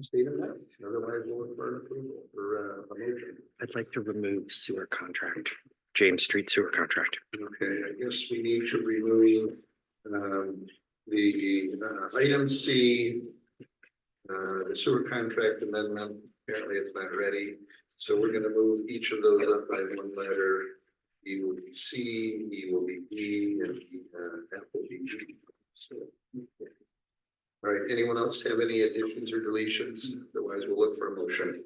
State of mind, otherwise we'll look for an approval for a motion. I'd like to remove sewer contract, James Street sewer contract. Okay, I guess we need to remove the item C, the sewer contract amendment. Apparently it's not ready, so we're gonna move each of those up by one letter. E will be C, E will be B, and F will be G. So, okay. All right, anyone else have any additions or deletions? Otherwise, we'll look for a motion.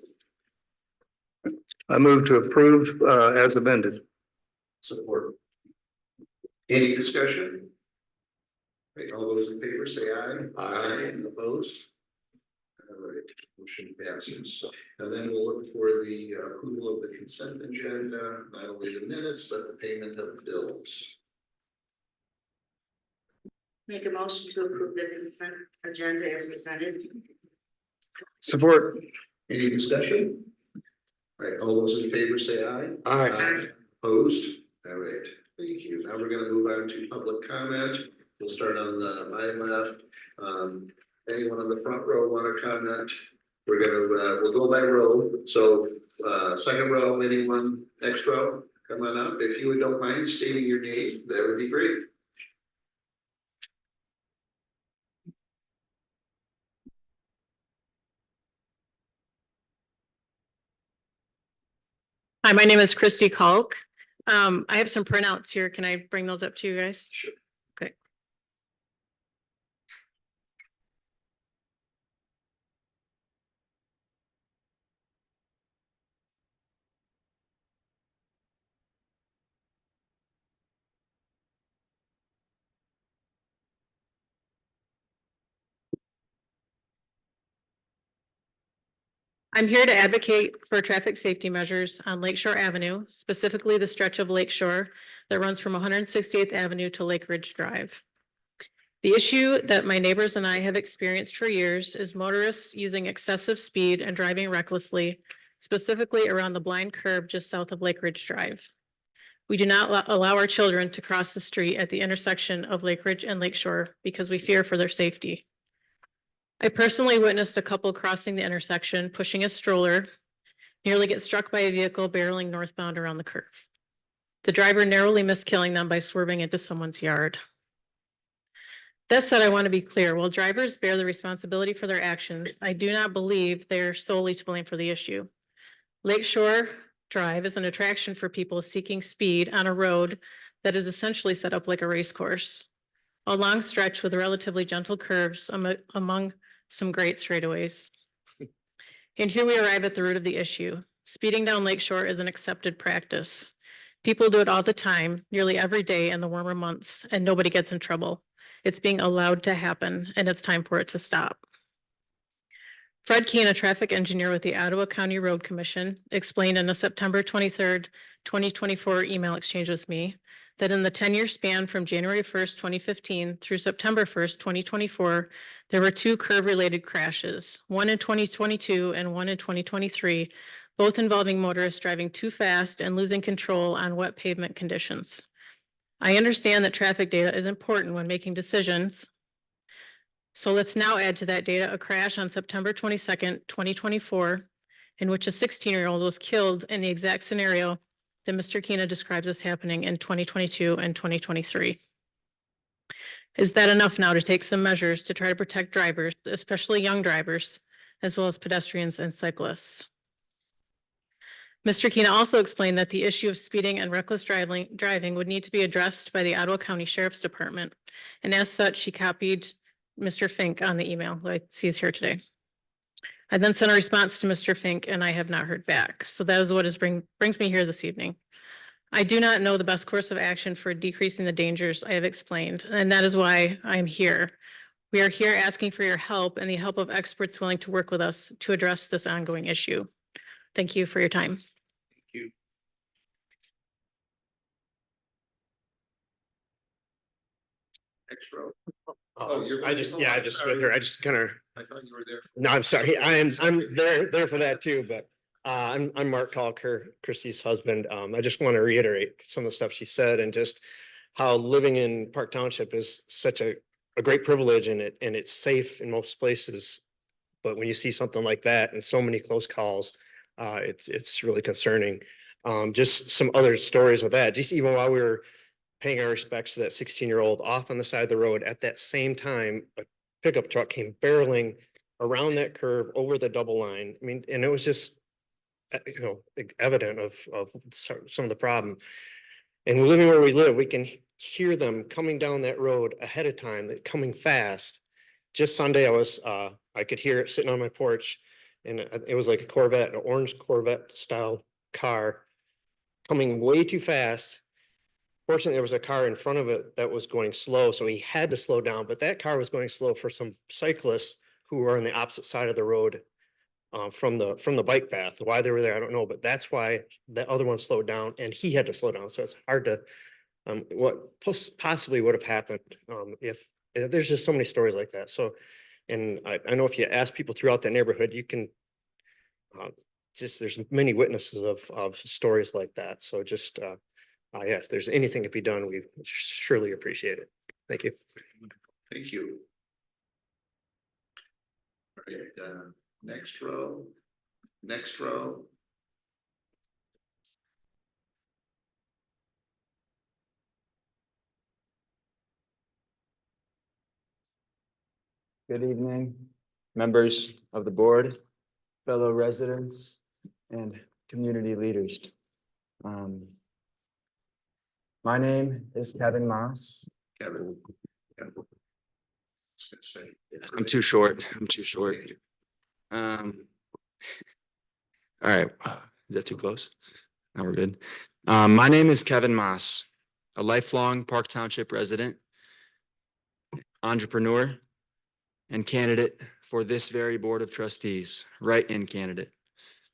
I move to approve as amended. Support. Any discussion? Okay, all those in favor say aye. Aye. Opposed? All right, motion passes. And then we'll look for the approval of the consent agenda, not only the minutes, but the payment of bills. Make a motion to approve the consent agenda as presented. Support. Any discussion? All right, all those in favor say aye. Aye. Opposed? All right, thank you. Now we're gonna move on to public comment. We'll start on my left. Anyone on the front row want to comment? We're gonna, we'll go by row. So, second row, anyone, next row, come on up. If you don't mind stating your name, that would be great. Hi, my name is Christy Kalk. I have some printouts here. Can I bring those up to you guys? Sure. Okay. I'm here to advocate for traffic safety measures on Lakeshore Avenue, specifically the stretch of Lakeshore that runs from 168th Avenue to Lake Ridge Drive. The issue that my neighbors and I have experienced for years is motorists using excessive speed and driving recklessly, specifically around the blind curb just south of Lake Ridge Drive. We do not allow our children to cross the street at the intersection of Lake Ridge and Lakeshore because we fear for their safety. I personally witnessed a couple crossing the intersection, pushing a stroller, nearly get struck by a vehicle barreling northbound around the curve. The driver narrowly missed killing them by swerving into someone's yard. That said, I want to be clear, while drivers bear the responsibility for their actions, I do not believe they are solely to blame for the issue. Lakeshore Drive is an attraction for people seeking speed on a road that is essentially set up like a race course. A long stretch with relatively gentle curves among some great straightaways. And here we arrive at the root of the issue. Speeding down Lakeshore is an accepted practice. People do it all the time, nearly every day in the warmer months, and nobody gets in trouble. It's being allowed to happen, and it's time for it to stop. Fred Keene, a traffic engineer with the Ottawa County Road Commission, explained in a September 23rd, 2024 email exchange with me that in the 10-year span from January 1st, 2015 through September 1st, 2024, there were 2 curve-related crashes, one in 2022 and one in 2023, both involving motorists driving too fast and losing control on wet pavement conditions. I understand that traffic data is important when making decisions. So let's now add to that data a crash on September 22nd, 2024, in which a 16-year-old was killed in the exact scenario that Mr. Keena describes as happening in 2022 and 2023. Is that enough now to take some measures to try to protect drivers, especially young drivers, as well as pedestrians and cyclists? Mr. Keena also explained that the issue of speeding and reckless driving would need to be addressed by the Ottawa County Sheriff's Department. And as such, she copied Mr. Fink on the email that I see is here today. I then sent a response to Mr. Fink and I have not heard back. So that is what brings me here this evening. I do not know the best course of action for decreasing the dangers I have explained, and that is why I am here. We are here asking for your help and the help of experts willing to work with us to address this ongoing issue. Thank you for your time. Thank you. Next row. I just with her. I just kind of. I thought you were there. No, I'm sorry. I'm there for that too. But I'm Mark Kalker, Christy's husband. I just want to reiterate some of the stuff she said and just how living in Park Township is such a great privilege and it's safe in most places. but when you see something like that and so many close calls, it's really concerning. Just some other stories of that, just even while we were paying our respects to that 16-year-old off on the side of the road, at that same time, a pickup truck came barreling around that curve over the double line. I mean, and it was just, evident of some of the problem. And living where we live, we can hear them coming down that road ahead of time, coming fast. Just Sunday, I could hear it sitting on my porch, and it was like a Corvette, an orange Corvette style car coming way too fast. Fortunately, there was a car in front of it that was going slow, so he had to slow down, but that car was going slow for some cyclists who were on the opposite side of the road from the bike path. Why they were there, I don't know, but that's why the other one slowed down and he had to slow down. So it's hard to, what possibly would have happened if there's just so many stories like that. So, and I know if you ask people throughout the neighborhood, you can there's many witnesses of stories like that. So just, yeah, if there's anything to be done, we surely appreciate it. Thank you. Thank you. All right, next row. Good evening, members of the board, fellow residents, and community leaders. My name is Kevin Moss. Kevin. I'm too short. All right, is that too close? No, we're good. My name is Kevin Moss, a lifelong Park Township resident, entrepreneur, and candidate for this very board of trustees, write-in candidate.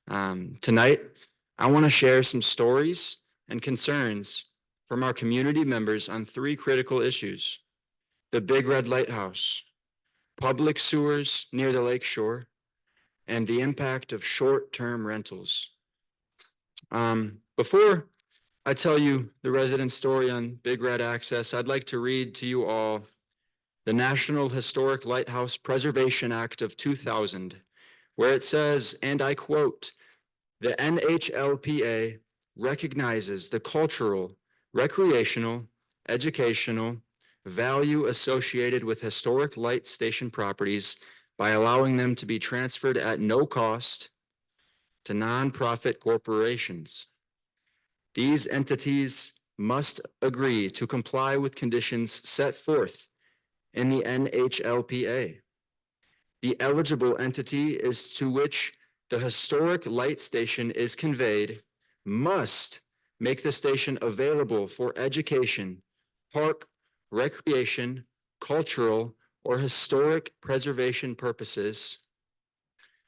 Tonight, I want to share some stories and concerns from our community members on 3 critical issues: the Big Red Lighthouse, public sewers near the lake shore, and the impact of short-term rentals. Before I tell you the resident story on Big Red Access, I'd like to read to you all the National Historic Lighthouse Preservation Act of 2000, where it says, and I quote, "The NHLPA recognizes the cultural, recreational, educational value associated with historic light station properties by allowing them to be transferred at no cost to nonprofit corporations. These entities must agree to comply with conditions set forth in the NHLPA. The eligible entity is to which the historic light station is conveyed must make the station available for education, park, recreation, cultural, or historic preservation purposes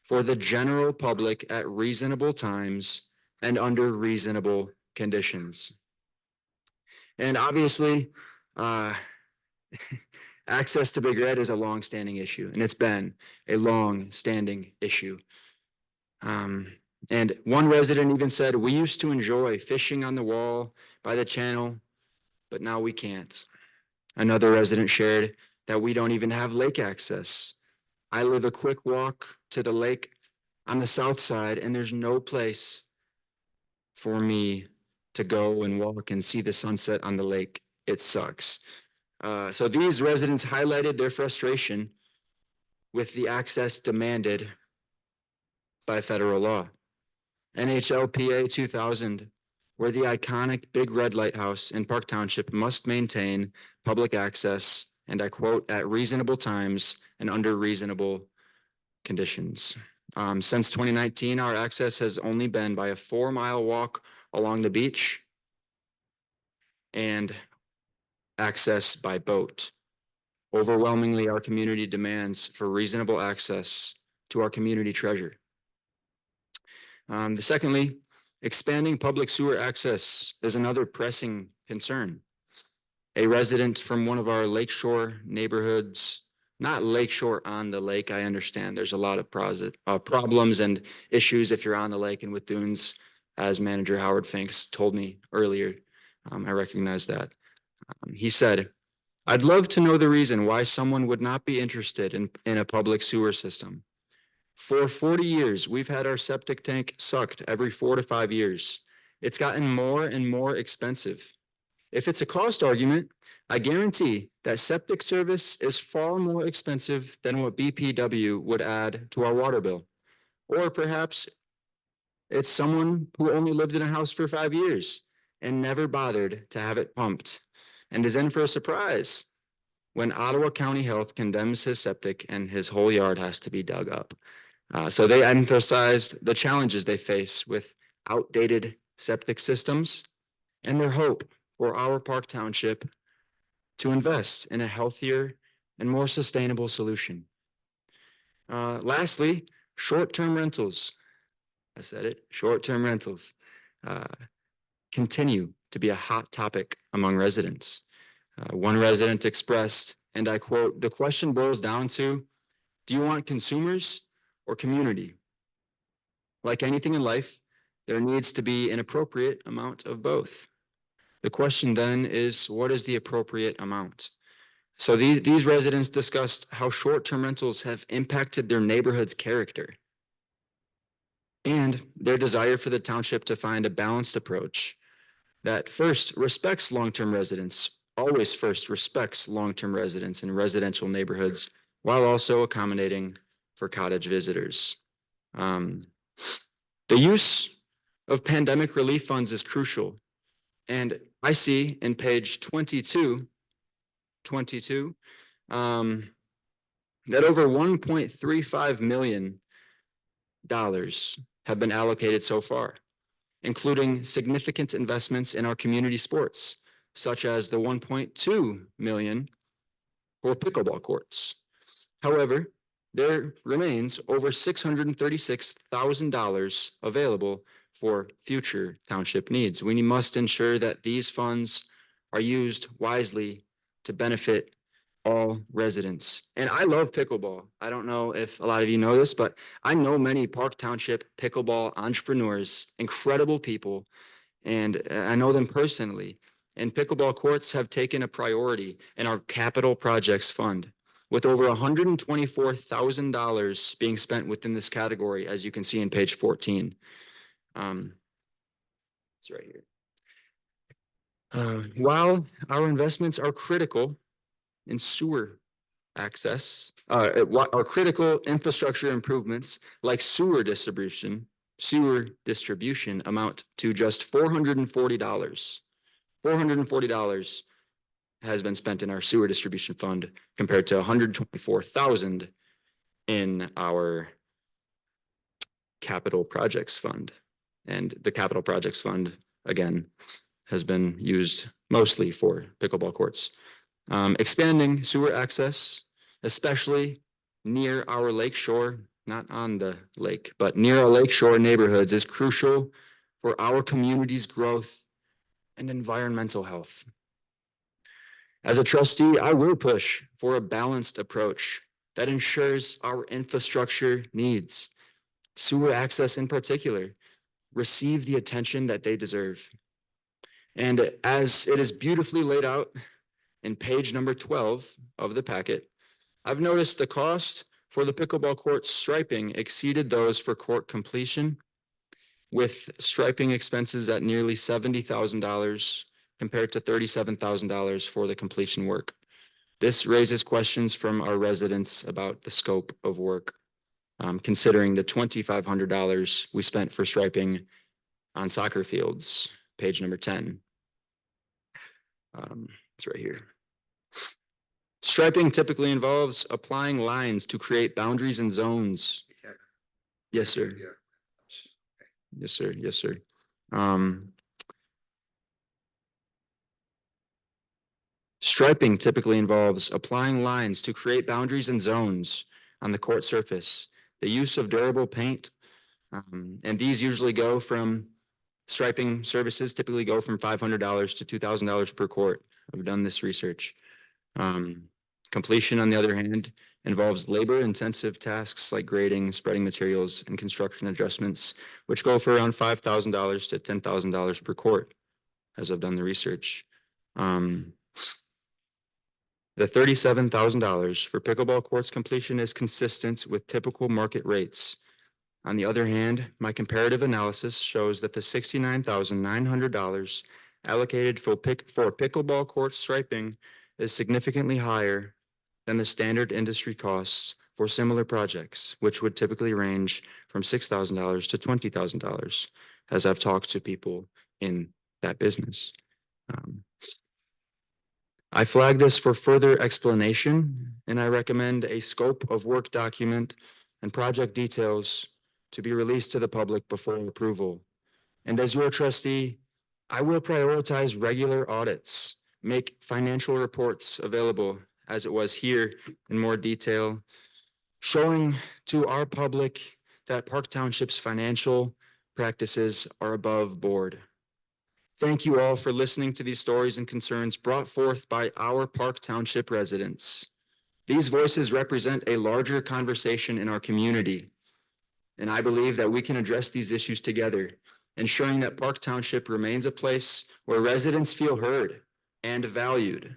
for the general public at reasonable times and under reasonable conditions." And obviously, access to Big Red is a long-standing issue, and it's been a long-standing issue. And one resident even said, "We used to enjoy fishing on the wall by the channel, but now we can't." Another resident shared that we don't even have lake access. "I live a quick walk to the lake on the south side, and there's no place for me to go and walk and see the sunset on the lake. It sucks." So these residents highlighted their frustration with the access demanded by federal law. NHLPA 2000, where the iconic Big Red Lighthouse in Park Township must maintain public access, and I quote, "at reasonable times and under reasonable conditions." Since 2019, our access has only been by a 4-mile walk along the beach and access by boat. Overwhelmingly, our community demands for reasonable access to our community treasure. Secondly, expanding public sewer access is another pressing concern. A resident from one of our lakeshore neighborhoods, not lakeshore on the lake, I understand there's a lot of problems and issues if you're on the lake and with dunes, as Manager Howard Finks told me earlier. I recognize that. He said, "I'd love to know the reason why someone would not be interested in a public sewer system. For 40 years, we've had our septic tank sucked every 4 to 5 years. It's gotten more and more expensive. If it's a cost argument, I guarantee that septic service is far more expensive than what BPW would add to our water bill. Or perhaps it's someone who only lived in a house for 5 years and never bothered to have it pumped and is in for a surprise when Ottawa County Health condemns his septic and his whole yard has to be dug up. So they emphasized the challenges they face with outdated septic systems and their hope for our Park Township to invest in a healthier and more sustainable solution. Lastly, short-term rentals. I said it, short-term rentals continue to be a hot topic among residents. One resident expressed, and I quote, "The question boils down to, do you want consumers or community? Like anything in life, there needs to be an appropriate amount of both. The question then is, what is the appropriate amount?" So these residents discussed how short-term rentals have impacted their neighborhood's character and their desire for the township to find a balanced approach that first respects long-term residents, always first respects long-term residents in residential neighborhoods, while also accommodating for cottage visitors. The use of pandemic relief funds is crucial. And I see in page 22, that over $1.35 million have been allocated so far, including significant investments in our community sports, such as the $1.2 million for pickleball courts. However, there remains over $636,000 available for future township needs. We must ensure that these funds are used wisely to benefit all residents. And I love pickleball. I don't know if a lot of you know this, but I know many Park Township pickleball entrepreneurs, incredible people, and I know them personally. And pickleball courts have taken a priority in our capital projects fund, with over $124,000 being spent within this category, as you can see in page 14. It's right here. While our investments are critical in sewer access, our critical infrastructure improvements like sewer distribution amount to just $440. $440 has been spent in our sewer distribution fund compared to $124,000 in our capital projects fund. And the capital projects fund, again, has been used mostly for pickleball courts. Expanding sewer access, especially near our lakeshore, not on the lake, but near our lakeshore neighborhoods, is crucial for our community's growth and environmental health. As a trustee, I will push for a balanced approach that ensures our infrastructure needs, sewer access in particular, receive the attention that they deserve. And as it is beautifully laid out in page number 12 of the packet, I've noticed the cost for the pickleball court striping exceeded those for court completion, with striping expenses at nearly $70,000 compared to $37,000 for the completion work. This raises questions from our residents about the scope of work, considering the $2,500 we spent for striping on soccer fields, page number 10. It's right here. Striping typically involves applying lines to create boundaries and zones. Yes, sir. Yes, sir. Yes, sir. Striping typically involves applying lines to create boundaries and zones on the court surface. The use of durable paint, and these usually go from striping services typically go from $500 to $2,000 per court. I've done this research. Completion, on the other hand, involves labor-intensive tasks like grading, spreading materials, and construction adjustments, which go for around $5,000 to $10,000 per court, as I've done the research. The $37,000 for pickleball courts completion is consistent with typical market rates. On the other hand, my comparative analysis shows that the $69,900 allocated for pickleball court striping is significantly higher than the standard industry costs for similar projects, which would typically range from $6,000 to $20,000, as I've talked to people in that business. I flag this for further explanation, and I recommend a scope of work document and project details to be released to the public before approval. And as your trustee, I will prioritize regular audits, make financial reports available as it was here in more detail, showing to our public that Park Township's financial practices are above board. Thank you all for listening to these stories and concerns brought forth by our Park Township residents. These voices represent a larger conversation in our community, and I believe that we can address these issues together, ensuring that Park Township remains a place where residents feel heard and valued.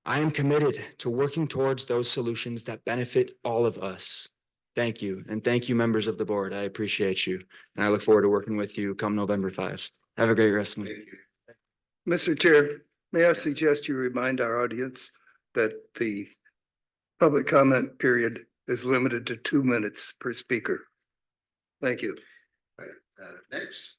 I am committed to working towards those solutions that benefit all of us. Thank you, and thank you, members of the board. I appreciate you, and I look forward to working with you come November 5. Have a great rest of the week. Thank you. Mr. Chair, may I suggest you remind our audience that the public comment period is limited to 2 minutes per speaker. Thank you. Right, next.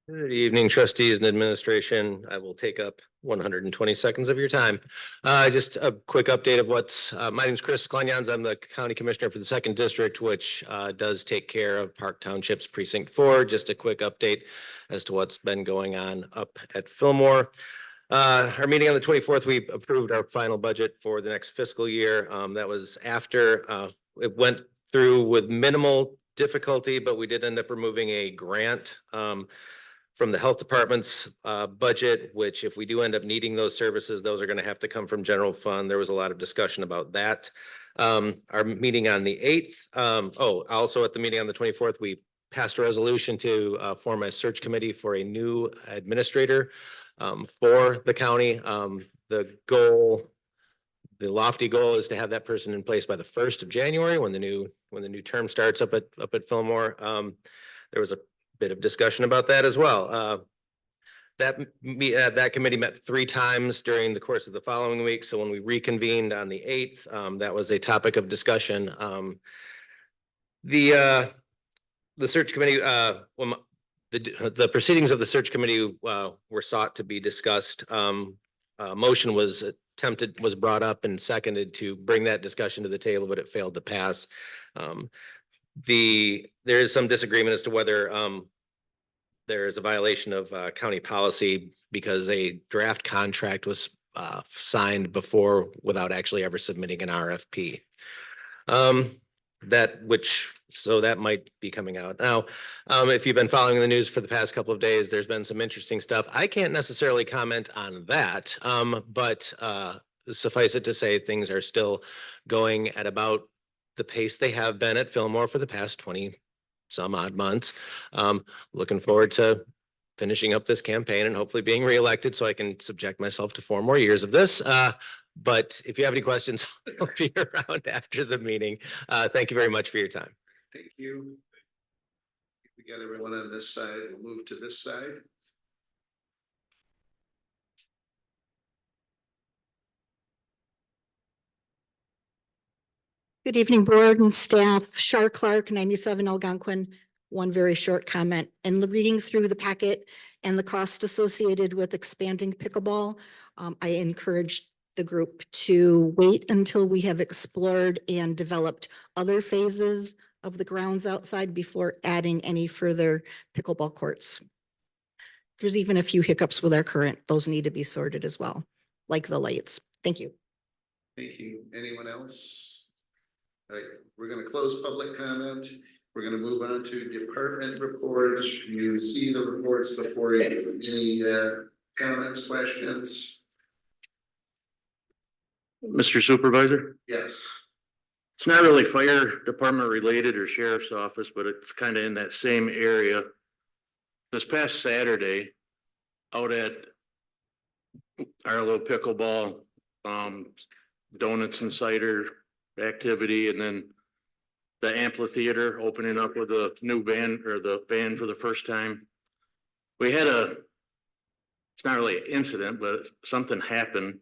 Good evening, trustees and administration. I will take up 120 seconds of your time. Just a quick update of what's, my name is Chris Klanyans. I'm the county commissioner for the 2nd district, which does take care of Park Township's precinct 4. Just a quick update as to what's been going on up at Fillmore. Our meeting on the 24th, we approved our final budget for the next fiscal year. That was after it went through with minimal difficulty, but we did end up removing a grant from the health department's budget, which if we do end up needing those services, those are going to have to come from general fund. There was a lot of discussion about that. Our meeting on the 8th, also at the meeting on the 24th, we passed a resolution to form a search committee for a new administrator for the county. The lofty goal is to have that person in place by the 1st of January when the new term starts up at Fillmore. There was a bit of discussion about that as well. That committee met 3 times during the course of the following week. So when we reconvened on the 8th, that was a topic of discussion. The search committee, the proceedings of the search committee were sought to be discussed. Motion was brought up and seconded to bring that discussion to the table, but it failed to pass. There is some disagreement as to whether there is a violation of county policy because a draft contract was signed before without actually ever submitting an RFP. So that might be coming out now. If you've been following the news for the past couple of days, there's been some interesting stuff. I can't necessarily comment on that, but suffice it to say, things are still going at about the pace they have been at Fillmore for the past 20 some odd months. Looking forward to finishing up this campaign and hopefully being reelected so I can subject myself to 4 more years of this. But if you have any questions, I'll be around after the meeting. Thank you very much for your time. Thank you. We got everyone on this side. We'll move to this side. Good evening, board and staff. Shar Clark, 97 Algonquin. One very short comment. And reading through the packet and the cost associated with expanding pickleball, I encourage the group to wait until we have explored and developed other phases of the grounds outside before adding any further pickleball courts. There's even a few hiccups with our current. Those need to be sorted as well, like the lights. Thank you. Thank you. Anyone else? All right, we're going to close public comment. We're going to move on to department reports. You see the reports before you. Any comments, questions? Mr. Supervisor? Yes. It's not really fire department related or sheriff's office, but it's kind of in that same area. This past Saturday, out at our little pickleball, donuts and cider activity, and then the amphitheater opening up with a new band or the band for the first time. We had it's not really an incident, but something happened.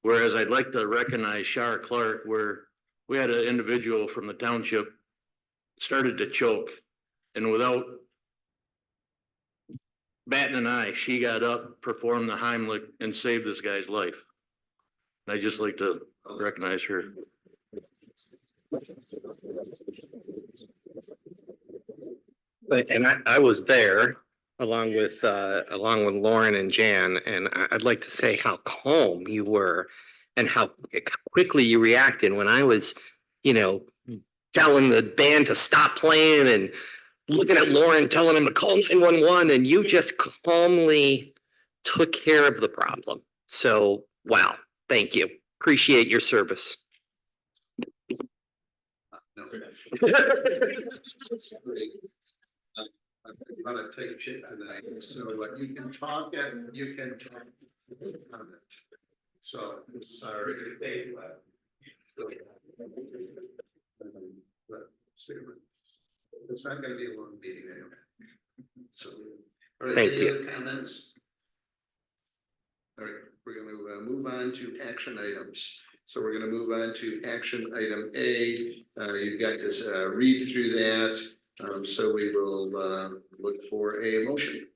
Whereas I'd like to recognize Shar Clark, where we had an individual from the township started to choke, and without batting an eye, she got up, performed the Heimlich, and saved this guy's life. And I'd just like to recognize her. And I was there along with Lauren and Jan, and I'd like to say how calm you were and how quickly you reacted when I was, telling the band to stop playing and looking at Lauren, telling him to call 911, and you just calmly took care of the problem. So, wow, thank you. Appreciate your service. No. I'm gonna take shit tonight, so you can talk and you can talk. So, I'm sorry. It's not gonna be a long meeting anyway. So, all right, Thank any you. other comments? All right, we're gonna move on to action items. So we're gonna move on to action item A. You've got to read through that. So we will look for a motion.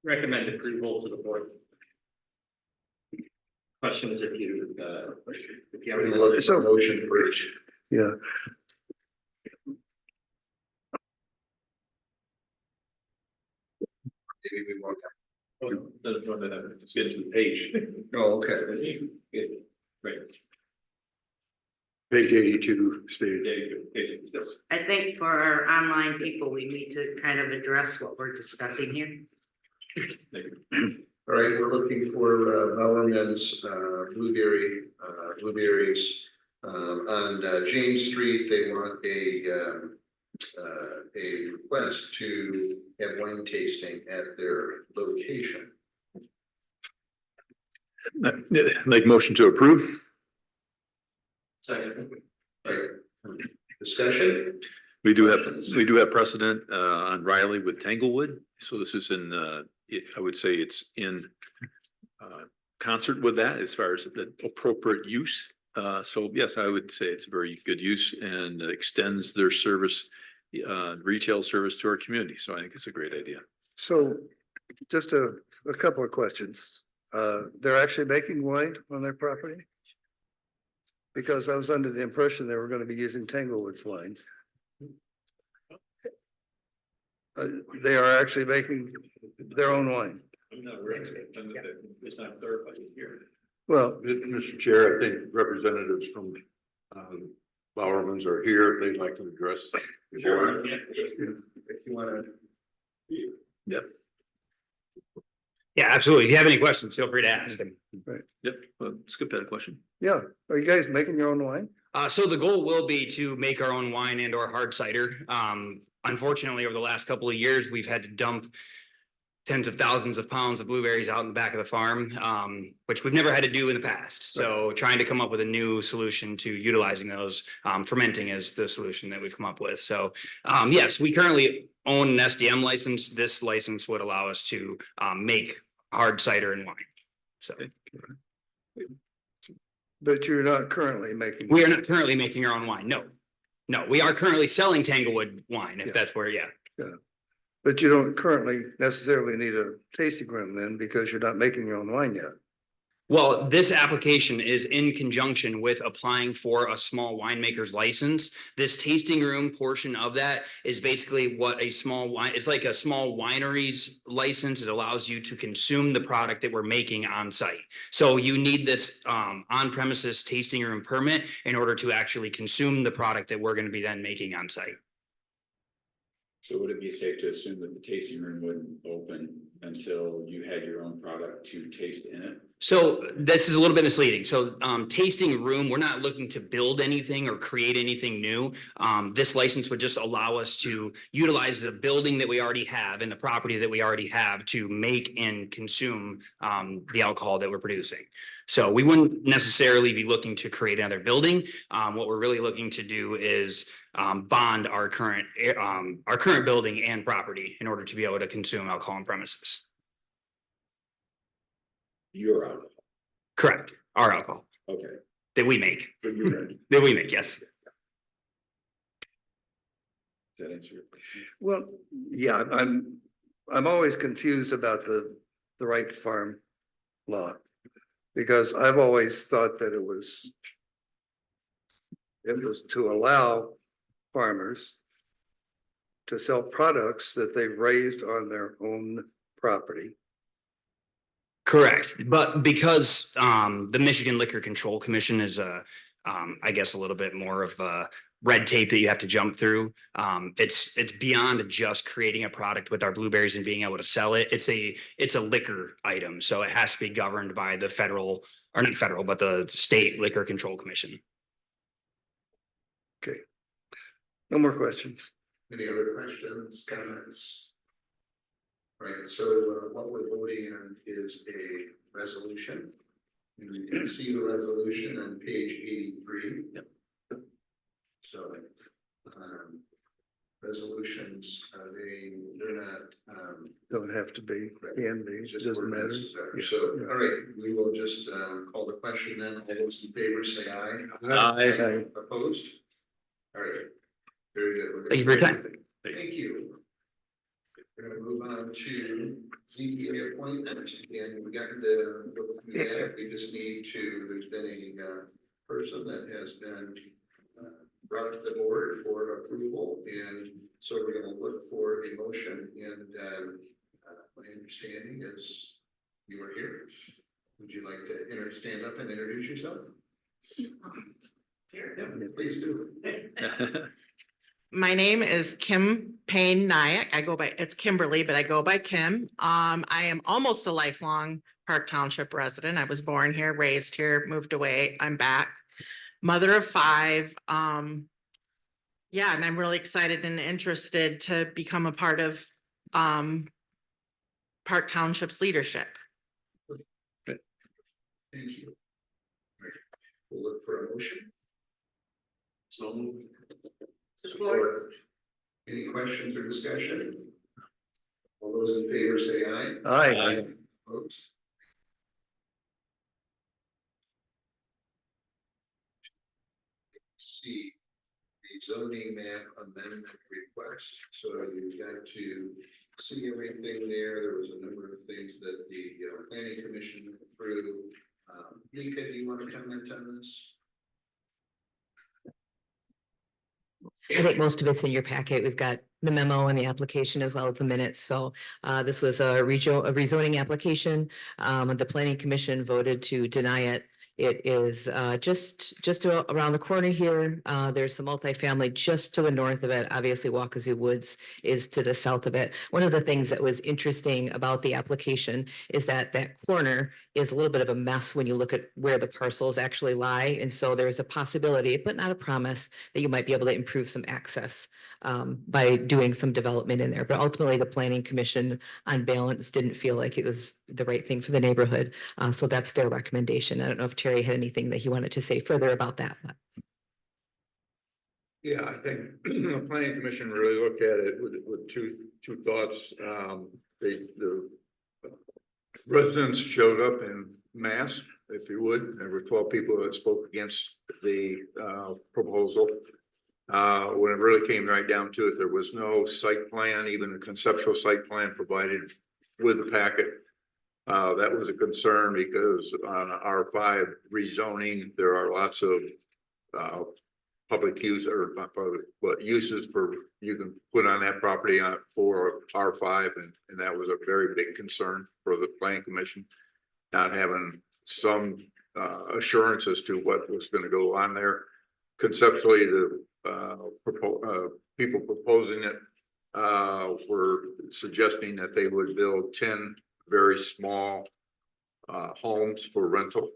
Recommend approval to the board. Question is if you have any. Motion first. Yeah, Maybe we want Let's get to the page. Oh, okay. Right. page 82, Steve. I think for our online people, we need to kind of address what we're discussing here. All right, we're looking for Bowerman's blueberries on James Street. They want a request to have wine tasting at their location. Make motion to approve. Second. Right. Discussion? We do have precedent on Riley with Tanglewood. So this is I would say it's in concert with that as far as the appropriate use. So yes, I would say it's a very good use and extends their service, retail service to our community. So I think it's a great idea. So just a couple of questions. They're actually making wine on their property? Because I was under the impression they were going to be using Tanglewood's wines. They are actually making their own wine. It's not clarified here. Well, Mr. Chair, I think representatives from Bowerman's are here. They'd like to address. Sure. If you want to. Yep. Yeah, absolutely. If you have any questions, feel free to ask them. Yep. Well, skip that question. yeah. Are you guys making your own wine? So the goal will be to make our own wine and or hard cider. Unfortunately, over the last couple of years, we've had to dump tens of thousands of pounds of blueberries out in the back of the farm, which we've never had to do in the past. So trying to come up with a new solution to utilizing those, fermenting is the solution that we've come up with. So yes, we currently own an SDM license. This license would allow us to make hard cider and wine. So But you're not currently making. we are not currently making our own wine. No, we are currently selling Tanglewood wine, if that's where, yeah. But you don't currently necessarily need a tasting room then because you're not making your own wine yet. Well, this application is in conjunction with applying for a small winemaker's license. This tasting room portion of that is basically what a small wine, it's like a small winery's license. It allows you to consume the product that we're making on site. So you need this on premises tasting room permit in order to actually consume the product that we're going to be then making on site. So would it be safe to assume that the tasting room wouldn't open until you had your own product to taste in it? So this is a little bit misleading. So tasting room, we're not looking to build anything or create anything new. This license would just allow us to utilize the building that we already have and the property that we already have to make and consume the alcohol that we're producing. So we wouldn't necessarily be looking to create another building. What we're really looking to do is bond our current building and property in order to be able to consume alcohol on premises. Your alcohol, Correct. Our alcohol okay, that we make, but you're right. that we make, yes. Does that answer your question? Well, yeah, I'm always confused about the right farm law. Because I've always thought that it was to allow farmers to sell products that they've raised on their own property. Correct. But because the Michigan Liquor Control Commission is I guess a little bit more of a red tape that you have to jump through. It's beyond just creating a product with our blueberries and being able to sell it. It's a liquor item, so it has to be governed by the federal, or not federal, but the state Liquor Control Commission. Okay. No more questions. Any other questions, comments? Right, so what we're voting on is a resolution. And you can see the resolution on page 83. Yep. So, resolutions, they're not, Don't have to be, can be, just doesn't matter. ordinances are. Yeah. So, all right, we will just call the question then. All those in favor say aye. Aye. Opposed? All right, very good. We're Thank you for your time. Thank you. We're gonna move on to ZBA appointment, and we got to go through that. We just need to, there's been a person that has been brought to the board for approval, and so we're gonna look for a motion, and my understanding is you are here. Would you like to stand up and introduce yourself? Here. Yeah, please do. My name is Kim Payne Nyack. It's Kimberly, but I go by Kim. I am almost a lifelong Park Township resident. I was born here, raised here, moved away. I'm back. Mother of 5. Yeah, and I'm really excited and interested to become a part of Park Township's leadership. Thank you. All right. We'll look for a motion. So. Support. Any questions or discussion? All those in favor say aye. Aye. Opposed? See the zoning map amendment request. So you've got to see everything there. There was a number of things that the planning commission went through. Mika, do you want to comment on this? I think most of it's in your packet. We've got the memo and the application as well as the minutes. So this was a rezoning application. The planning commission voted to deny it. It is just around the corner here. There's some multifamily just to the north of it. Obviously, Wakazu Woods is to the south of it. One of the things that was interesting about the application is that corner is a little bit of a mess when you look at where the parcels actually lie. And so there's a possibility, but not a promise, that you might be able to improve some access by doing some development in there. But ultimately, the planning commission on balance didn't feel like it was the right thing for the neighborhood. So that's their recommendation. I don't know if Terry had anything that he wanted to say further about that. But. Yeah, I think the planning commission really looked at it with two thoughts. The residents showed up in mass, if you would. There were 12 people that spoke against the proposal. When it really came right down to it, there was no site plan, even a conceptual site plan provided with the packet. That was a concern because on R5 rezoning, there are lots of public use or not public, but uses for you can put on that property on for R5, and that was a very big concern for the planning commission, not having some assurance as to what was going to go on there. Conceptually, the people proposing it were suggesting that they would build 10 very small homes for rental.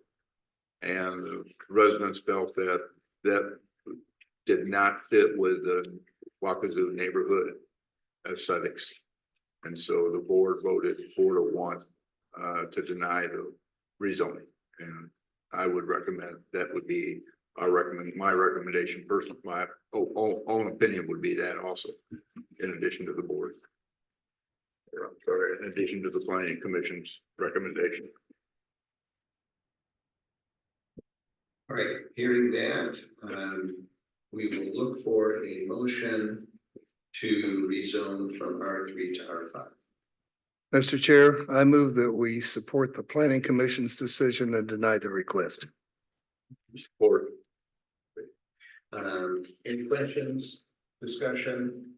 And the residents felt that that did not fit with the Wacazoo neighborhood aesthetics. And so the board voted 4-1 to deny the rezoning. And I would recommend, that would be my recommendation, personal, my own opinion would be that also, in addition to the board. Or, I'm sorry, in addition to the planning commission's recommendation. All right, hearing that, we will look for a motion to rezone from R3 to R5. Mr. Chair, I move that we support the planning commission's decision and deny the request. Support. Any questions, discussion?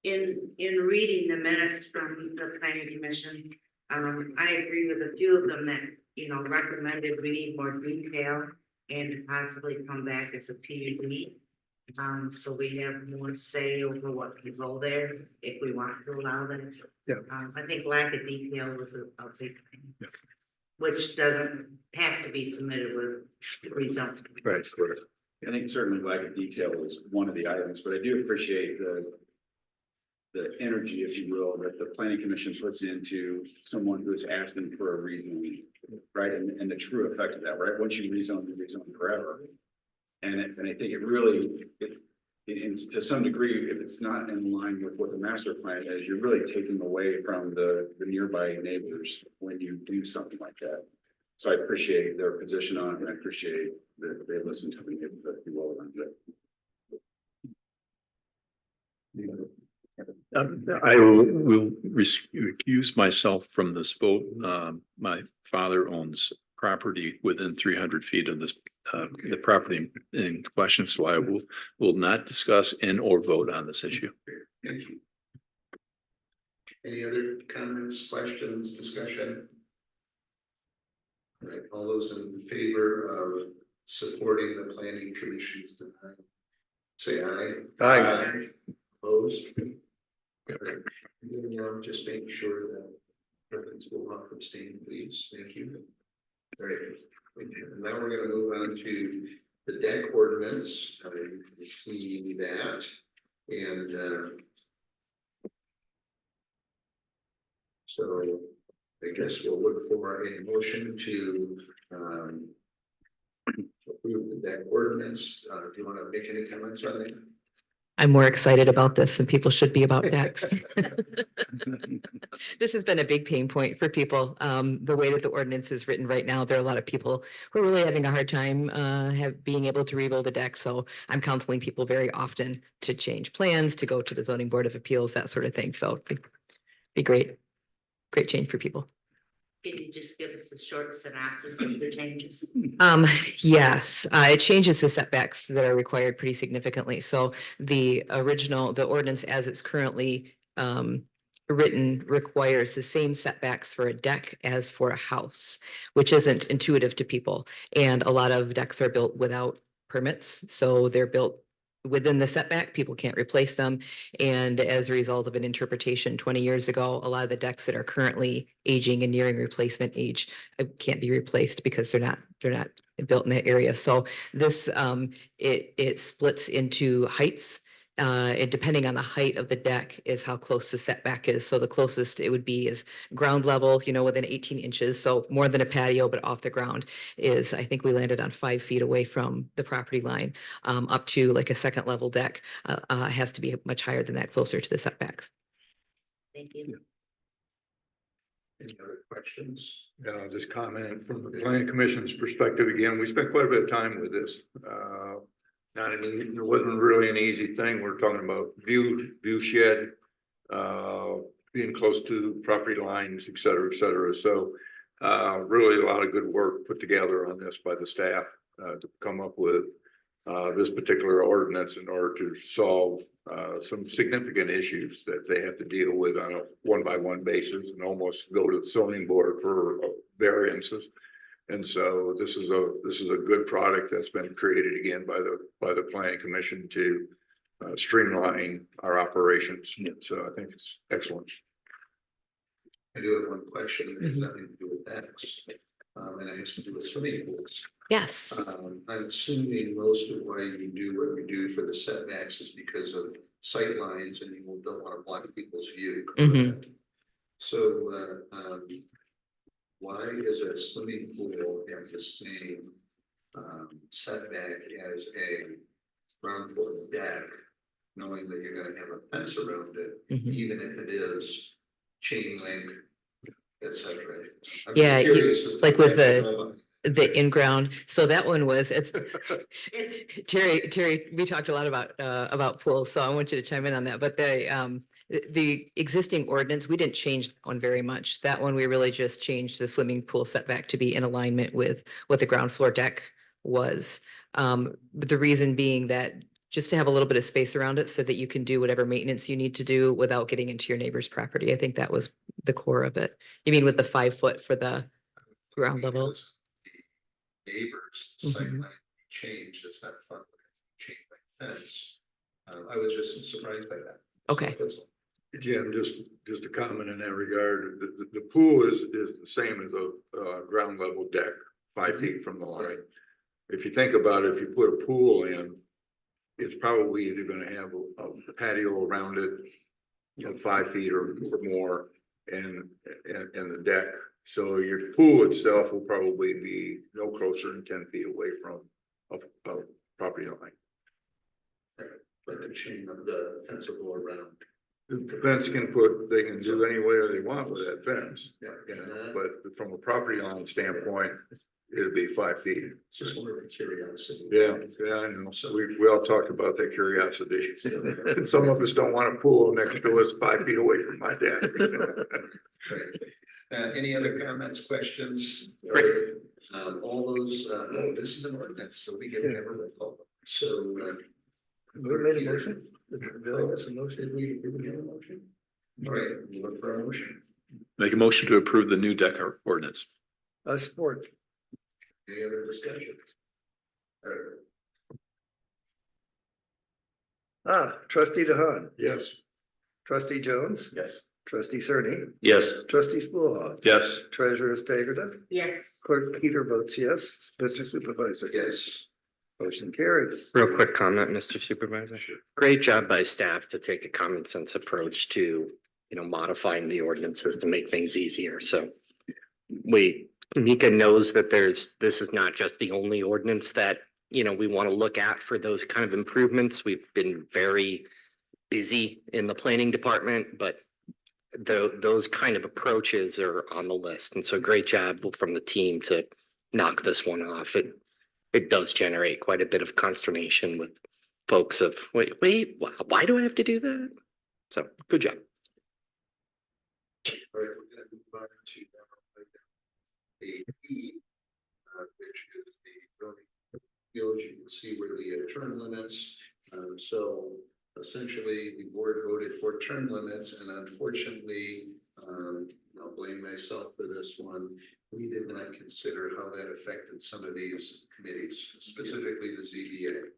In reading the minutes from the planning commission, I agree with a few of them that, recommended we need more detail and possibly come back as a PUD. So we have more say over what can go there if we want to allow them. Yeah. I think lack of detail was a big thing. Yeah. Which doesn't have to be submitted with results. Right. I think certainly lack of detail is one of the items, but I do appreciate the energy, if you will, that the planning commission puts into someone who is asking for a reason, right? And the true effect of that, right? Once you rezone, you rezone forever. And I think it really, to some degree, if it's not in line with what the master plan is, you're really taking away from the nearby neighbors when you do something like that. So I appreciate their position on it, and I appreciate that they listen to me, but you well around it. I will recuse myself from this vote. My father owns property within 300 feet of this, the property in question, so I will not discuss and or vote on this issue. Thank you. Any other comments, questions, discussion? All right, all those in favor of supporting the planning commission's denial, say aye. Aye. Opposed? Just making sure that reference will not abstain, please. Thank you. All right. And now we're going to move on to the deck ordinance. You can see that. And so I guess we'll look for a motion to approve the deck ordinance. Do you want to make any comments on that? I'm more excited about this than people should be about decks. This has been a big pain point for people. The way that the ordinance is written right now, there are a lot of people who are really having a hard time being able to rebuild a deck. So I'm counseling people very often to change plans, to go to the zoning board of appeals, that sort of thing. So be great change for people. Can you just give us a short synopsis of the changes? Yes, it changes the setbacks that are required pretty significantly. So the ordinance as it's currently written requires the same setbacks for a deck as for a house, which isn't intuitive to people. And a lot of decks are built without permits. So they're built within the setback, people can't replace them. And as a result of an interpretation 20 years ago, a lot of the decks that are currently aging and nearing replacement age can't be replaced because they're not built in that area. So this, it splits into heights. And depending on the height of the deck is how close the setback is. So the closest it would be is ground level, within 18 inches. So more than a patio, but off the ground is, I think we landed on 5 feet away from the property line, up to like a second level deck, has to be much higher than that, closer to the setbacks. Thank you. Any other questions? Yeah, I'll just comment from the planning commission's perspective. Again, we spent quite a bit of time with this. It wasn't really an easy thing. We're talking about view shed, being close to property lines, et cetera, et cetera. So really a lot of good work put together on this by the staff to come up with this particular ordinance in order to solve some significant issues that they have to deal with on a one-by-one basis and almost go to the zoning board for variances. And so this is a good product that's been created again by the planning commission to streamline our operations. So I think it's excellent. I do have one question that has nothing to do with that. And it has to do with swimming pools. Yes. I'm assuming most of why you do what you do for the setbacks is because of sight lines and you don't want to block people's view. Mhm. Correct? So, why is a swimming pool have the same setback as a ground floor deck, knowing that you're gonna have a fence around it, Mhm. even if it is chain link, et cetera? I'm Yeah, curious as to like with why they know the in-ground, so that one was, it's Terry, we talked a lot about pools, so I want you to chime in on that, but the existing ordinance, we didn't change that one very much. That one, we really just changed the swimming pool setback to be in alignment with what the ground floor deck was. But the reason being that just to have a little bit of space around it so that you can do whatever maintenance you need to do without getting into your neighbor's property. I think that was the core of it. You mean with the 5 foot for the ground level? because the neighbors, Mhm. sight line changed, it's not fun, chain link fence. I was just surprised by that. Okay. Jim, just a comment in that regard, the pool is the same as a ground level deck, 5 feet from the line. If you think about it, if you put a pool in, it's probably either gonna have a patio around it, 5 feet or more, and the deck. So your pool itself will probably be no closer than 10 feet away from a property line. But the chain of the fence will go around. The fence they can do any way they want with that fence. Yeah. But from a property line standpoint, it'd be 5 feet. It's just more of a curiosity. Yeah, I know. So we all talked about that curiosity. Some of us don't want a pool next to us 5 feet away from my dad. Any other comments, questions? All those, this is an ordinance, so we get to have a roll call. So, Who made a motion? Bill, that's a motion. did we get a motion? All right, we look for a motion. Make a motion to approve the new deck ordinance. Support. Any other discussion? Trustee DeHaan, Yes. trustee Jones, Yes. trustee Cerny, Yes. trustee Spluhal. Yes. Treasurer Staggerton, Yes. clerk Peter votes yes, Mr. Supervisor. Yes. Motion carries. Real quick comment, Mr. Supervisor. Sure. Great job by staff to take a common sense approach to, modifying the ordinances to make things easier. So Mika knows that this is not just the only ordinance that, we want to look at for those kind of improvements. We've been very busy in the planning department, but those kind of approaches are on the list. And so great job from the team to knock this one off. It does generate quite a bit of consternation with folks of, wait, why do I have to do that? So good job. All right, we're gonna move on to A, which is the zoning field. You can see where the term limits. So essentially, the board voted for term limits, and unfortunately, I'll blame myself for this one. We did not consider how that affected some of these committees, specifically the ZBA.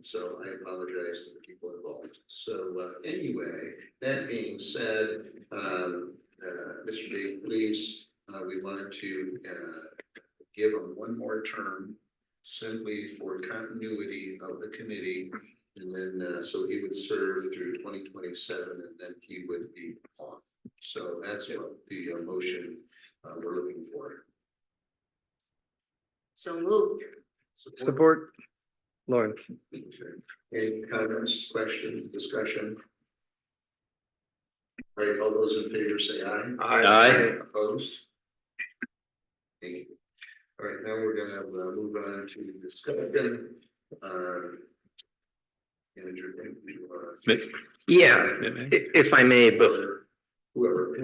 So I apologize to the people involved. So anyway, that being said, Mr. Dave, please, we wanted to give him one more term simply for continuity of the committee. And then, so he would serve through 2027 and then he would be off. So that's what the motion we're looking for. So moved. Support. Lauren. Any comments, questions, discussion? All right, all those in favor say aye. Aye. Opposed? Thank you. All right, now we're gonna move on to discussion. Manager, thank you. Yeah, if I may, but Whoever.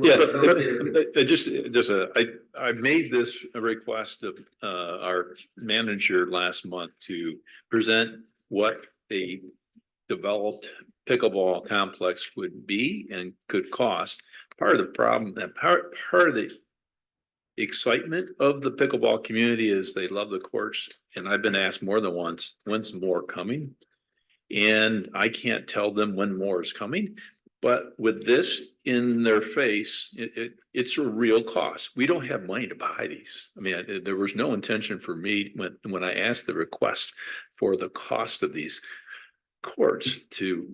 I made this a request of our manager last month to present what a developed pickleball complex would be and could cost. Part of the problem, and part of the excitement of the pickleball community is they love the courts. And I've been asked more than once, when's more coming? And I can't tell them when more is coming. But with this in their face, it's a real cost. We don't have money to buy these. I mean, there was no intention for me when I asked the request for the cost of these courts to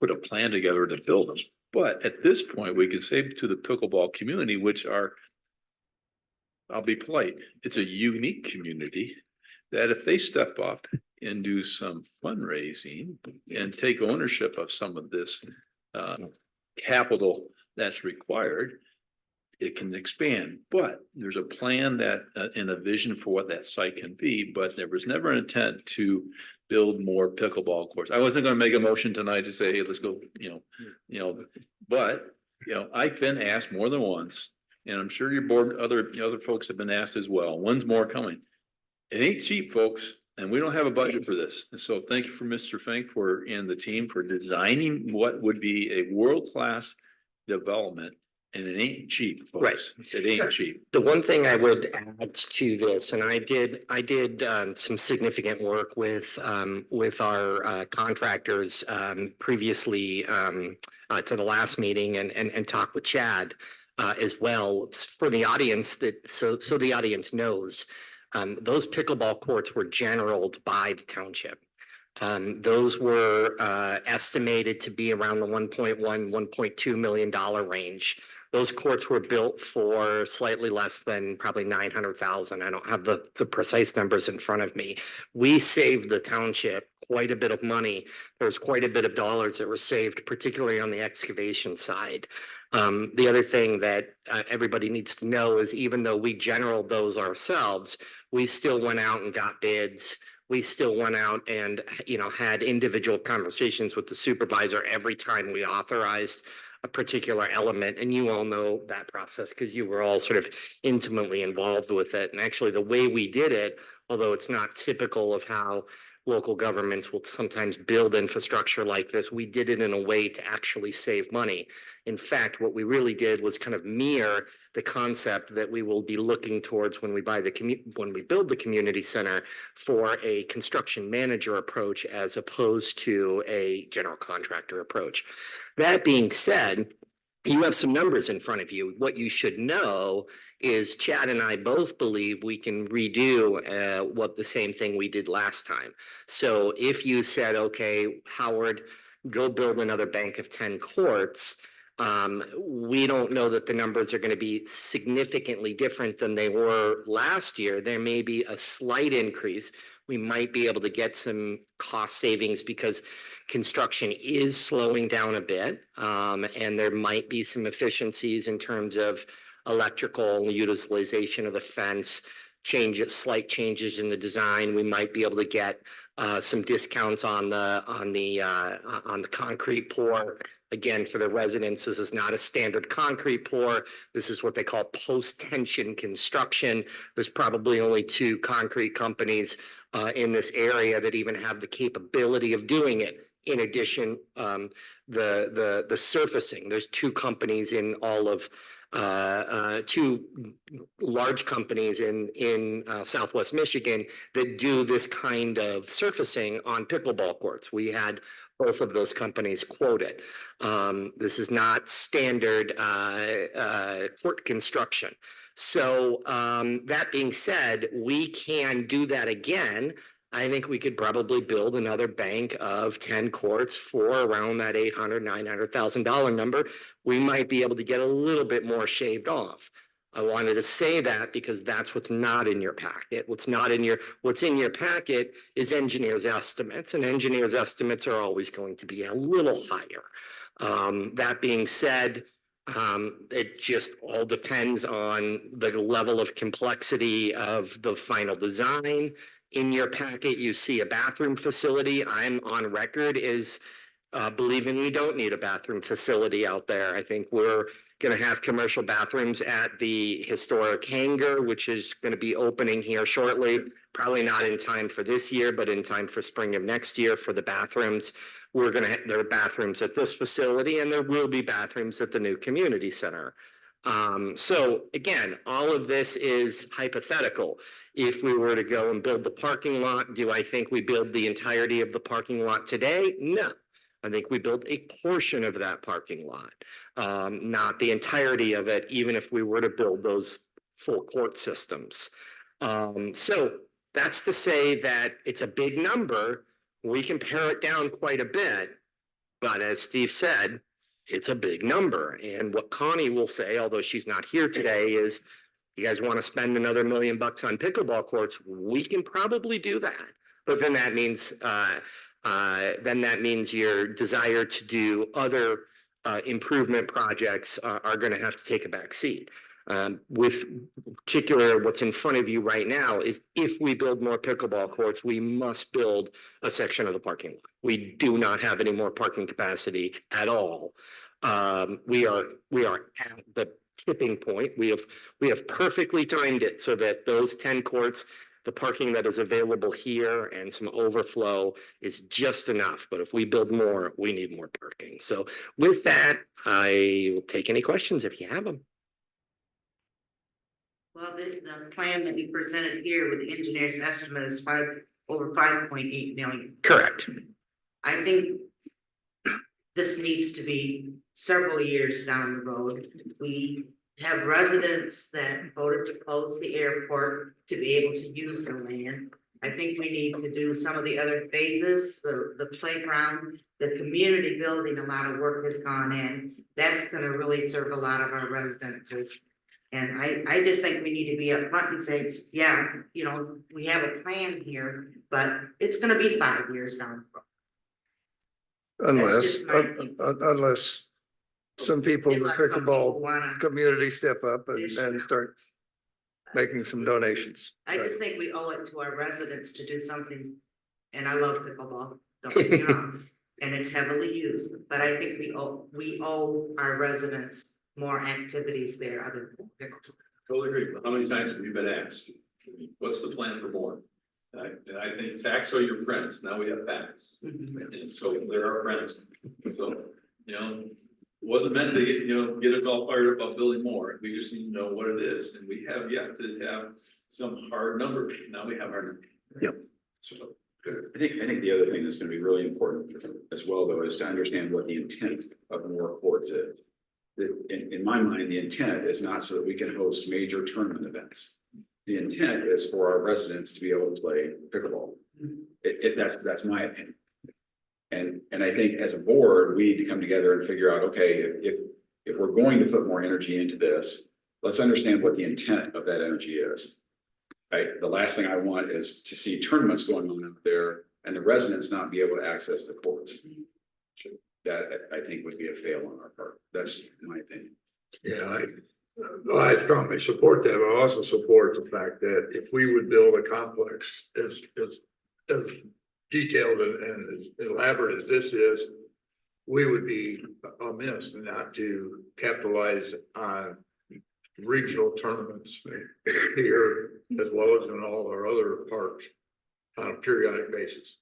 put a plan together to build them. But at this point, we can say to the pickleball community, which are, I'll be polite, it's a unique community, that if they step up and do some fundraising and take ownership of some of this capital that's required, it can expand. But there's a plan that and a vision for what that site can be, but there was never an intent to build more pickleball courts. I wasn't going to make a motion tonight to say, hey, let's go, but I've been asked more than once, and I'm sure your board, other folks have been asked as well. When's more coming? It ain't cheap, folks, and we don't have a budget for this. And so thank you for Mr. Fink and the team for designing what would be a world-class development. And it ain't cheap, folks. It ain't cheap. The one thing I would add to this, and I did some significant work with our contractors previously to the last meeting and talk with Chad as well. It's for the audience so the audience knows, those pickleball courts were generaled by the township. Those were estimated to be around the $1.2 million range. Those courts were built for slightly less than probably $900,000. I don't have the precise numbers in front of me. We saved the township quite a bit of money. There's quite a bit of dollars that were saved, particularly on the excavation side. The other thing that everybody needs to know is even though we generaled those ourselves, we still went out and got bids. We still went out and, had individual conversations with the supervisor every time we authorized a particular element. And you all know that process because you were all sort of intimately involved with it. And actually the way we did it, although it's not typical of how local governments will sometimes build infrastructure like this, we did it in a way to actually save money. In fact, what we really did was kind of mirror the concept that we will be looking towards when we build the community center for a construction manager approach as opposed to a general contractor approach. That being said, you have some numbers in front of you. What you should know is Chad and I both believe we can redo what the same thing we did last time. So if you said, okay, Howard, go build another bank of 10 courts, we don't know that the numbers are going to be significantly different than they were last year. There may be a slight increase. We might be able to get some cost savings because construction is slowing down a bit, and there might be some efficiencies in terms of electrical utilization of the fence, slight changes in the design. We might be able to get some discounts on the concrete pour. Again, for the residents, this is not a standard concrete pour. This is what they call post-tension construction. There's probably only 2 concrete companies in this area that even have the capability of doing it. In addition, the surfacing, there's 2 companies in all of 2 large companies in Southwest Michigan that do this kind of surfacing on pickleball courts. We had both of those companies quoted. This is not standard court construction. So that being said, we can do that again. I think we could probably build another bank of 10 courts for around that $800,000-$900,000 number. We might be able to get a little bit more shaved off. I wanted to say that because that's what's not in your packet. What's in your packet is engineers' estimates, and engineers' estimates are always going to be a little higher. That being said, it just all depends on the level of complexity of the final design. In your packet, you see a bathroom facility. I'm on record as believing we don't need a bathroom facility out there. I think we're going to have commercial bathrooms at the historic hangar, which is going to be opening here shortly. Probably not in time for this year, but in time for spring of next year for the bathrooms. There are bathrooms at this facility, and there will be bathrooms at the new community center. So again, all of this is hypothetical. If we were to go and build the parking lot, do I think we build the entirety of the parking lot today? No. I think we built a portion of that parking lot, not the entirety of it, even if we were to build those full court systems. So that's to say that it's a big number. We can pare it down quite a bit. But as Steve said, it's a big number. And what Connie will say, although she's not here today, is you guys want to spend another $1 million on pickleball courts? We can probably do that. But then that means your desire to do other improvement projects are going to have to take a back seat. With particular, what's in front of you right now is if we build more pickleball courts, we must build a section of the parking lot. We do not have any more parking capacity at all. We are at the tipping point. We have perfectly timed it so that those 10 courts, the parking that is available here and some overflow is just enough. But if we build more, we need more parking. So with that, I will take any questions if you have them. Well, the plan that we presented here with the engineer's estimate is over 5.8 million. Correct. I think this needs to be several years down the road. We have residents that voted to close the airport to be able to use the land. I think we need to do some of the other phases, the playground, the community building, a lot of work has gone in. That's going to really serve a lot of our residences. And I just think we need to be upfront and say, yeah, you know, we have a plan here, but it's going to be 5 years down the road. Unless some people in the Unless some people pickleball wanna community step up and additional. start making some donations. I just think we owe it to our residents to do something, and I love pickleball, don't get me wrong, and it's heavily used, but I think we owe our residents more activities there other than pickleball. Totally agree. How many times have you been asked? What's the plan for more? And I think facts are your friends. Now we have facts. And so they're our friends. So, you know, it wasn't meant to get us all fired up about building more. We just need to know what it is. And we have yet to have some hard numbers. Now we have our numbers. Yep. So I think the other thing that's going to be really important as well, though, is to understand what the intent of more courts is. In my mind, the intent is not so that we can host major tournament events. The intent is for our residents to be able to play pickleball. That's my opinion. And I think as a board, we need to come together and figure out, okay, if we're going to put more energy into this, let's understand what the intent of that energy is. Right? The last thing I want is to see tournaments going on out there and the residents not be able to access the courts. That I think would be a fail on our part. That's my opinion. Yeah, I strongly support that. I also support the fact that if we would build a complex as detailed and as elaborate as this is, we would be amiss not to capitalize on regional tournaments here as well as in all our other parks on a periodic basis.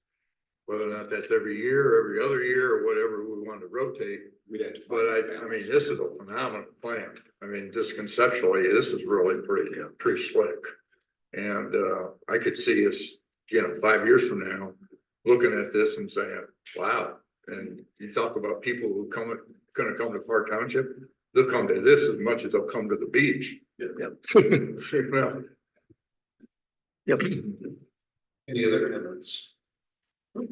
Whether or not that's every year, every other year, or whatever we want to rotate, we'd have to. But I mean, this is a phenomenal plan. I mean, just conceptually, this is really pretty slick. And I could see us, 5 years from now, looking at this and saying, "Wow!" And you talk about people who going to come to Park Township, they'll come to this as much as they'll come to the beach. Yep. Yep. Any other comments? Move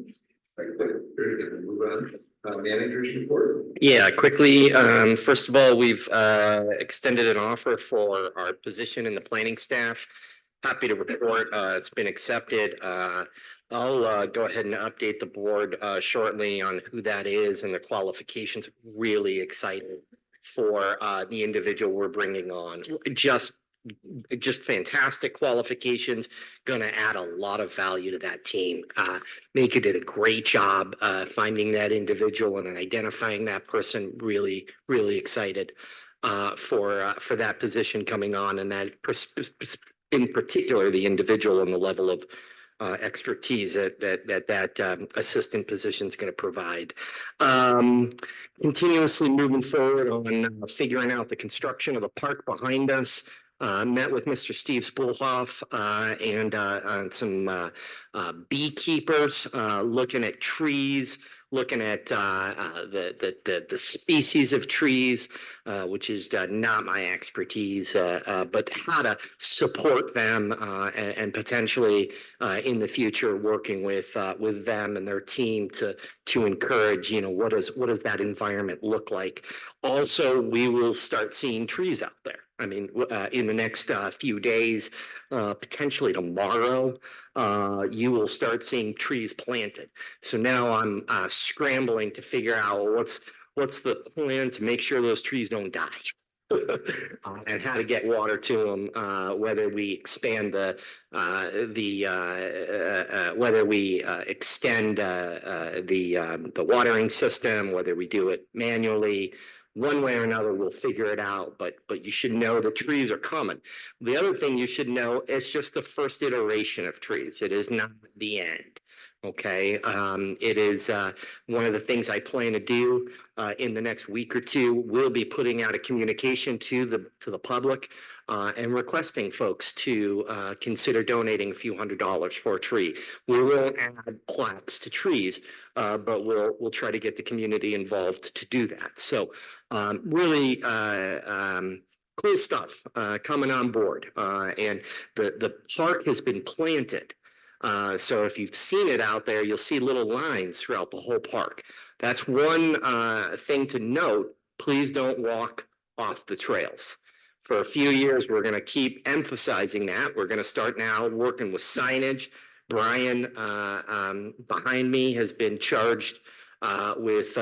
on. Manager's report. Yeah, quickly. First of all, we've extended an offer for our position in the planning staff. Happy to report it's been accepted. I'll go ahead and update the board shortly on who that is and the qualifications. Really excited for the individual we're bringing on. Just fantastic qualifications, going to add a lot of value to that team. Mika did a great job finding that individual and identifying that person. Really excited for that position coming on, and that in particular the individual and the level of expertise that assistant position is going to provide. Continuously moving forward on figuring out the construction of the park behind us. Met with Mr. Steve Spoolhoff and some beekeepers looking at trees. looking at the species of trees, which is not my expertise, but how to support them and potentially in the future working with them and their team to encourage, what does that environment look like? Also, we will start seeing trees out there. I mean, in the next few days, potentially tomorrow, you will start seeing trees planted. So now I'm scrambling to figure out what's the plan to make sure those trees don't die. And how to get water to them, whether we expand whether we extend the watering system, whether we do it manually. One way or another, we'll figure it out, but you should know the trees are coming. The other thing you should know, it's just the first iteration of trees. It is not the end. Okay, it is one of the things I plan to do in the next week or two. We'll be putting out a communication to the public and requesting folks to consider donating a few $100s for a tree. We won't add plaques to trees, but we'll try to get the community involved to do that. So really cool stuff coming on board, and the park has been planted. So if you've seen it out there, you'll see little lines throughout the whole park. That's one thing to note. Please don't walk off the trails. For a few years, we're going to keep emphasizing that. We're going to start now working with signage. Brian behind me has been charged with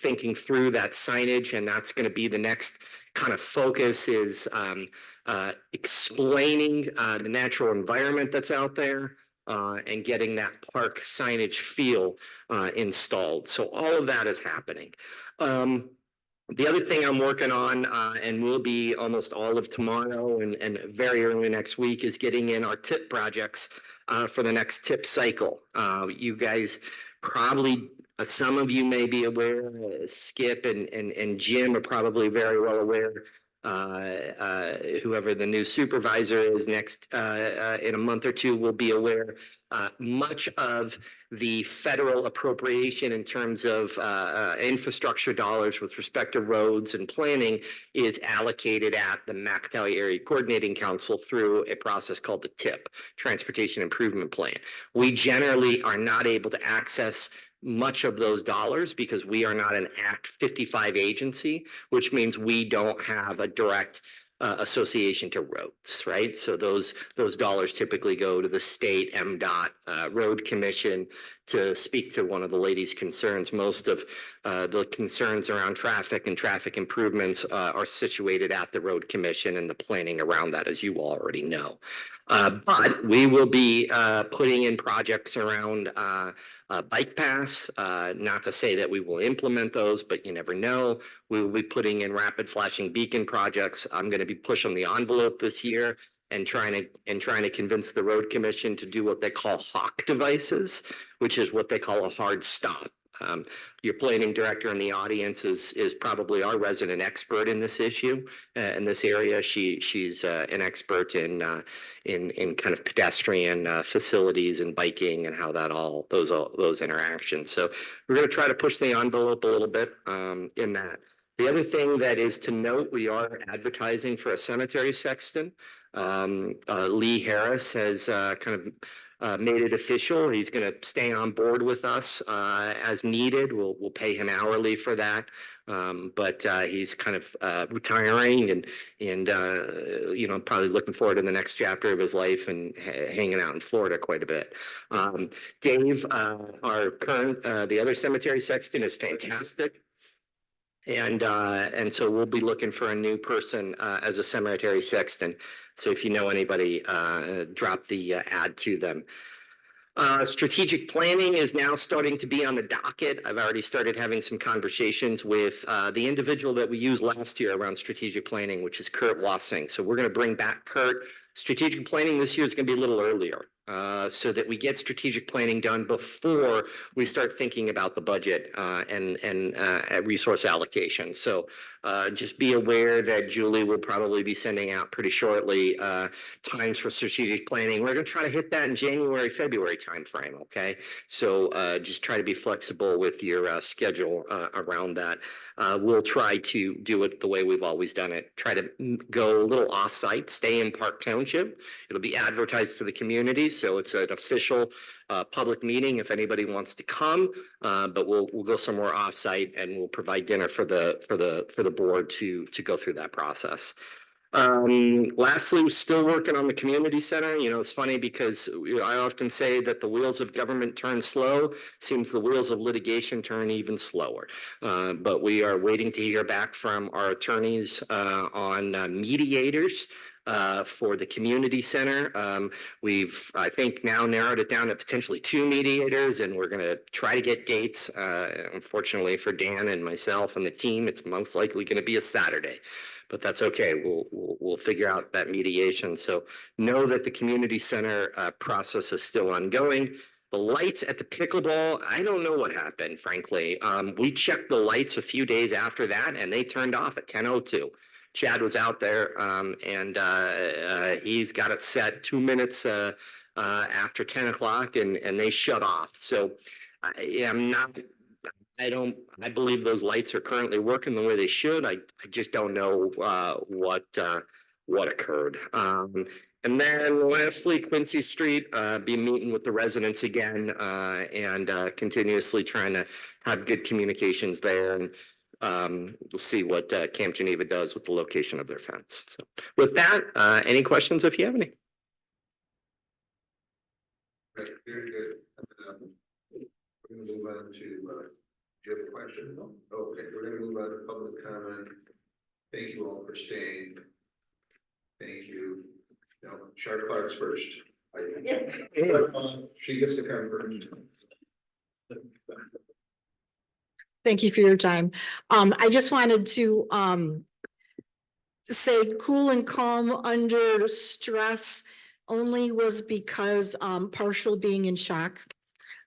thinking through that signage, and that's going to be the next kind of focus is explaining the natural environment that's out there. And getting that park signage feel installed. So all of that is happening. The other thing I'm working on, and will be almost all of tomorrow and very early next week, is getting in our tip projects for the next tip cycle. You guys probably, some of you may be aware, Skip and Jim are probably very well aware. Whoever the new supervisor is next in a month or two will be aware. Much of the federal appropriation in terms of infrastructure dollars with respect to roads and planning is allocated at the McTally Area Coordinating Council through a process called the TIP, Transportation Improvement Plan. We generally are not able to access much of those dollars because we are not an Act 55 agency, which means we don't have a direct association to roads, right? So those dollars typically go to the state MDOT road commission to speak to one of the ladies' concerns. Most of the concerns around traffic and traffic improvements are situated at the road commission and the planning around that, as you already know. But we will be putting in projects around bike paths, not to say that we will implement those, but you never know. We will be putting in rapid flashing beacon projects. I'm going to be pushing the envelope this year and trying to convince the road commission to do what they call hawk devices, which is what they call a hard stop. Your planning director in the audience is probably our resident expert in this issue, in this area. She's an expert in kind of pedestrian facilities and biking and how that all those interactions. So we're going to try to push the envelope a little bit in that. The other thing that is to note, we are advertising for a cemetery sexton. Lee Harris has kind of made it official. He's going to stay on board with us as needed. We'll pay him hourly for that. But he's kind of retiring and probably looking forward to the next chapter of his life and hanging out in Florida quite a bit. Dave, our current the other cemetery sexton, is fantastic. And so we'll be looking for a new person as a cemetery sexton. So if you know anybody, drop the ad to them. Strategic planning is now starting to be on the docket. I've already started having some conversations with the individual that we used last year around strategic planning, which is Kurt Wassing. So we're going to bring back Kurt. Strategic planning this year is going to be a little earlier. so that we get strategic planning done before we start thinking about the budget and resource allocation. So just be aware that Julie will probably be sending out pretty shortly times for strategic planning. We're going to try to hit that in January, February timeframe. Okay, so just try to be flexible with your schedule around that. We'll try to do it the way we've always done it. Try to go a little off-site, stay in Park Township. It'll be advertised to the community, so it's an official public meeting if anybody wants to come. But we'll go somewhere off-site and we'll provide dinner for the board to go through that process. Lastly, we're still working on the community center. You know, it's funny because I often say that the wheels of government turn slow. Seems the wheels of litigation turn even slower. But we are waiting to hear back from our attorneys on mediators for the community center. We've, I think, now narrowed it down to potentially 2 mediators, and we're going to try to get dates. Unfortunately for Dan and myself and the team, it's most likely going to be a Saturday. But that's okay. We'll figure out that mediation. So know that the community center process is still ongoing. The lights at the pickleball, I don't know what happened, frankly. We checked the lights a few days after that, and they turned off at 10:02. Chad was out there, and he's got it set 2 minutes after 10 o'clock, and they shut off. So I believe those lights are currently working the way they should. I just don't know what occurred. And then lastly, Quincy Street, be meeting with the residents again and continuously trying to have good communications there. And we'll see what Camp Geneva does with the location of their fence. So with that, any questions if you have any? Right, very good. We're gonna move on to, do you have a question? No? Okay, we're gonna move on to public comment. Thank you all for staying. Thank you. No, Shar Clark's first. She gets to come first. Thank you for your time. I just wanted to say cool and calm under stress only was because partial being in shock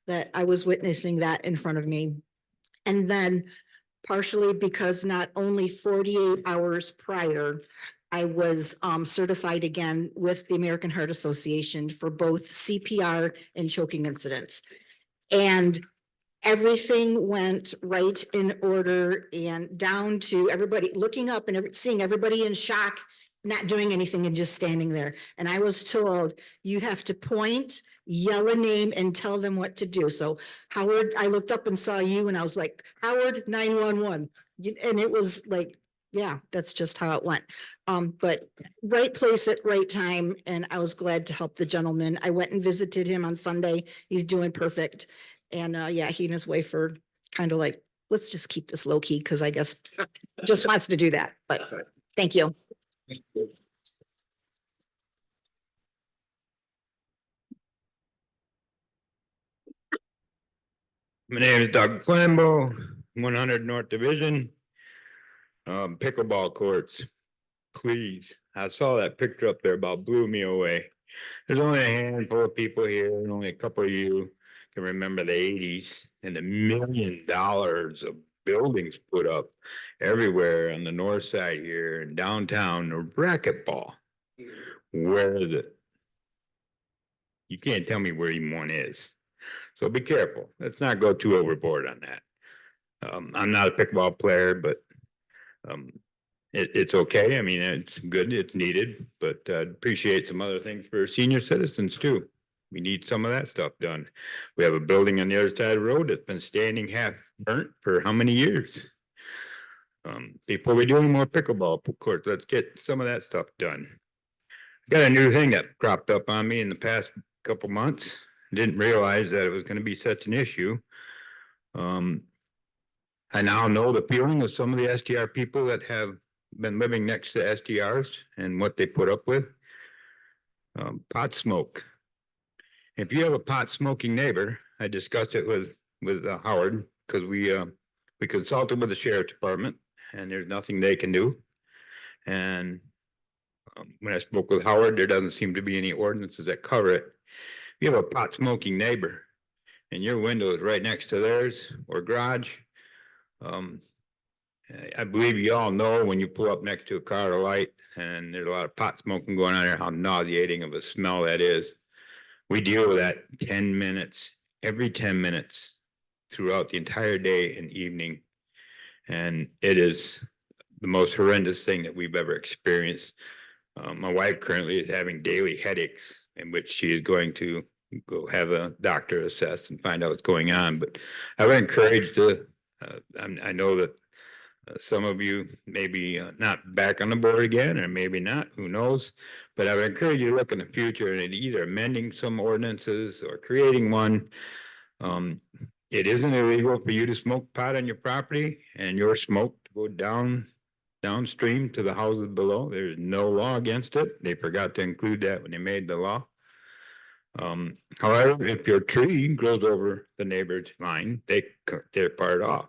that I was witnessing that in front of me. And then partially because not only 48 hours prior, I was certified again with the American Heart Association for both CPR and choking incidents. And everything went right in order and down to everybody looking up and seeing everybody in shock, not doing anything and just standing there. And I was told, you have to point, yell a name and tell them what to do. So Howard, I looked up and saw you and I was like, Howard 911. And it was like, yeah, that's just how it went. But right place at right time. And I was glad to help the gentleman. I went and visited him on Sunday. He's doing perfect. And yeah, he and his wife are kind of like, let's just keep this low key because I guess just wants to do that. But thank you. My name is Doug Flambeau, 100 North Division. Pickleball courts, please. I saw that picture up there about blew me away. There's only a handful of people here and only a couple of you can remember the 80s and the $1 million of buildings put up everywhere on the north side here in downtown, the racquetball. Where is it? You can't tell me where even one is. So be careful. Let's not go too overboard on that. I'm not a pickleball player, but it's okay. I mean, it's good. It's needed, but appreciate some other things for senior citizens too. We need some of that stuff done. We have a building on the other side of the road that's been standing half burnt for how many years? Before we do any more pickleball courts, let's get some of that stuff done. Got a new thing that cropped up on me in the past couple months. Didn't realize that it was going to be such an issue. I now know the feeling of some of the STR people that have been living next to STRs and what they put up with. Pot smoke. If you have a pot smoking neighbor, I discussed it with Howard because we consulted with the sheriff department and there's nothing they can do. And when I spoke with Howard, there doesn't seem to be any ordinances that cover it. you have a pot smoking neighbor and your window is right next to theirs or garage, I believe you all know when you pull up next to a car or light and there's a lot of pot smoking going on there, how nauseating of a smell that is. We deal with that 10 minutes, every 10 minutes throughout the entire day and evening. And it is the most horrendous thing that we've ever experienced. My wife currently is having daily headaches in which she is going to go have a doctor assess and find out what's going on. But I would encourage I know that some of you may be not back on the board again, or maybe not, who knows? But I would encourage you to look in the future and either amending some ordinances or creating one. It isn't illegal for you to smoke pot on your property and your smoke to go downstream to the houses below. There's no law against it. They forgot to include that when they made the law. However, if your tree grows over the neighbor's line, they cut their part off.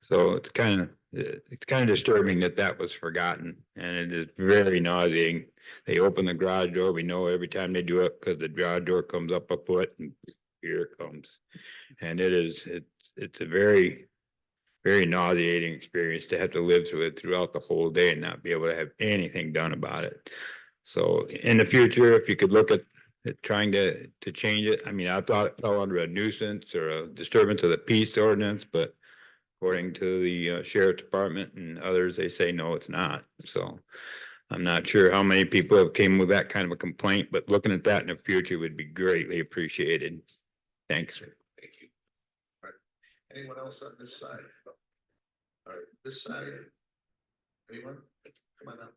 So it's kind of disturbing that that was forgotten, and it is very nauseating. They open the garage door. We know every time they do it because the garage door comes up a foot and here it comes. And it's a very, very nauseating experience to have to live through it throughout the whole day and not be able to have anything done about it. So in the future, if you could look at trying to change it, I mean, I thought it fell under a nuisance or a disturbance of the peace ordinance, but according to the sheriff department and others, they say, no, it's not. So I'm not sure how many people have came with that kind of a complaint, but looking at that in the future would be greatly appreciated. Thanks. Thank you. All right. Anyone else on this side? All right, this side. Anyone? Come on up.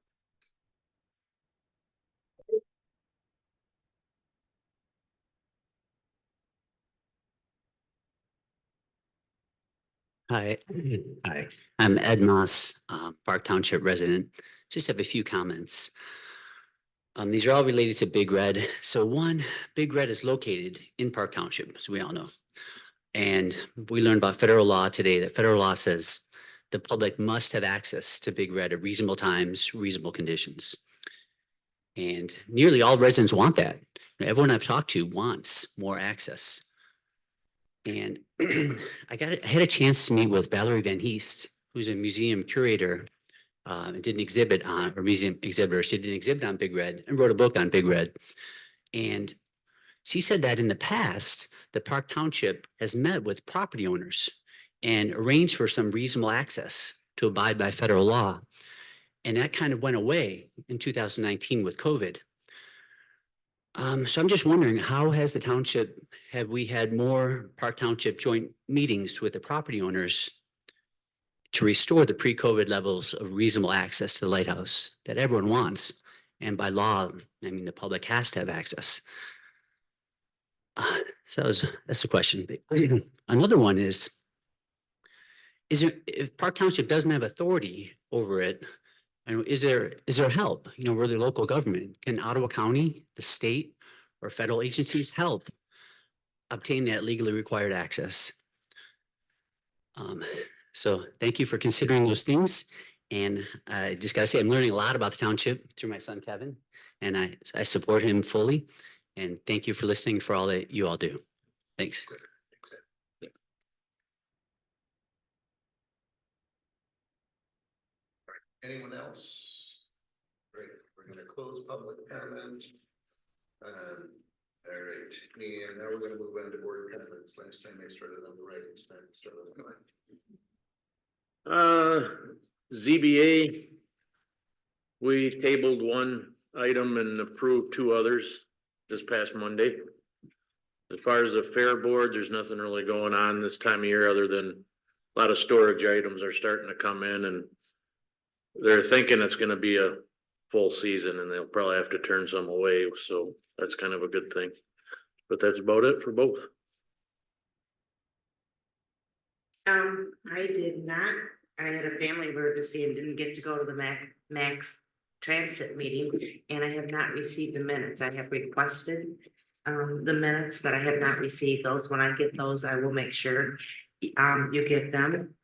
Hi, I'm Ed Moss, Park Township resident. Just have a few comments. These are all related to Big Red. So one, Big Red is located in Park Township, as we all know. And we learned about federal law today, that federal law says the public must have access to Big Red at reasonable times, reasonable conditions. And nearly all residents want that. Everyone I've talked to wants more access. And I had a chance to meet with Valerie Van Heest, who's a museum curator, and did an exhibit on, or museum exhibitor. She did an exhibit on Big Red and wrote a book on Big Red. And she said that in the past, the Park Township has met with property owners and arranged for some reasonable access to abide by federal law. And that kind of went away in 2019 with COVID. So I'm just wondering, how has the township, have we had more Park Township joint meetings with the property owners to restore the pre-COVID levels of reasonable access to the lighthouse that everyone wants? And by law, I mean, the public has to have access. So that's the question. Another one is there, if Park Township doesn't have authority over it, and is there help? You know, we're the local government. Can Ottawa County, the state, or federal agencies help obtain that legally required access? So thank you for considering those things. And I just gotta say, I'm learning a lot about the township through my son, Kevin, and I support him fully. And thank you for listening, for all that you all do. Thanks. Anyone else? Great, we're gonna close public comment. All right, and now we're gonna move on to board comments. Last time I started on the right, this time I started on the left. ZBA, we tabled one item and approved two others this past Monday. As far as the fair board, there's nothing really going on this time of year other than a lot of storage items are starting to come in, and they're thinking it's gonna be a full season and they'll probably have to turn some away, so that's kind of a good thing. But that's about it for both. I did not. I had a family emergency and didn't get to go to the Max Transit meeting, and I have not received the minutes. I have requested the minutes, but I have not received those. When I get those, I will make sure you get them.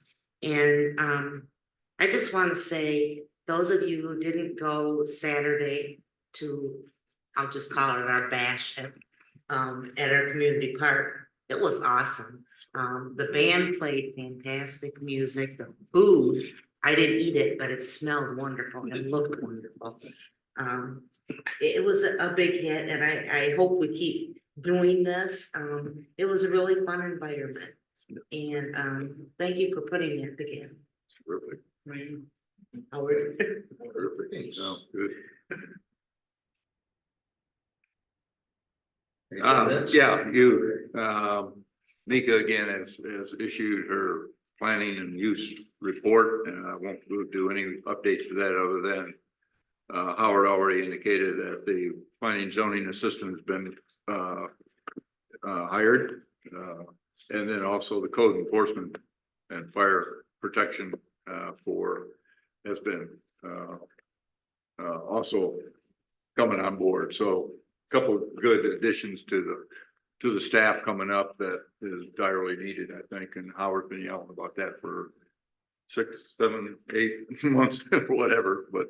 And I just want to say, those of you who didn't go Saturday to, I'll just call it our bash at at our community park. It was awesome. The band played fantastic music, the food, I didn't eat it, but it smelled wonderful and looked wonderful. It was a big hit, and I hope we keep doing this. It was a really fun environment. And thank you for putting it together. Terrific. Right. Howard. Perfect. Sounds good. Nika again has issued her planning and use report, and I won't do any updates to that other than Howard already indicated that the planning zoning assistant has been hired. And then also the code enforcement and fire protection has been also coming on board. So a couple of good additions to the staff coming up that is direly needed, I think. And Howard's been yelling about that for 6, 7, 8 months, whatever, but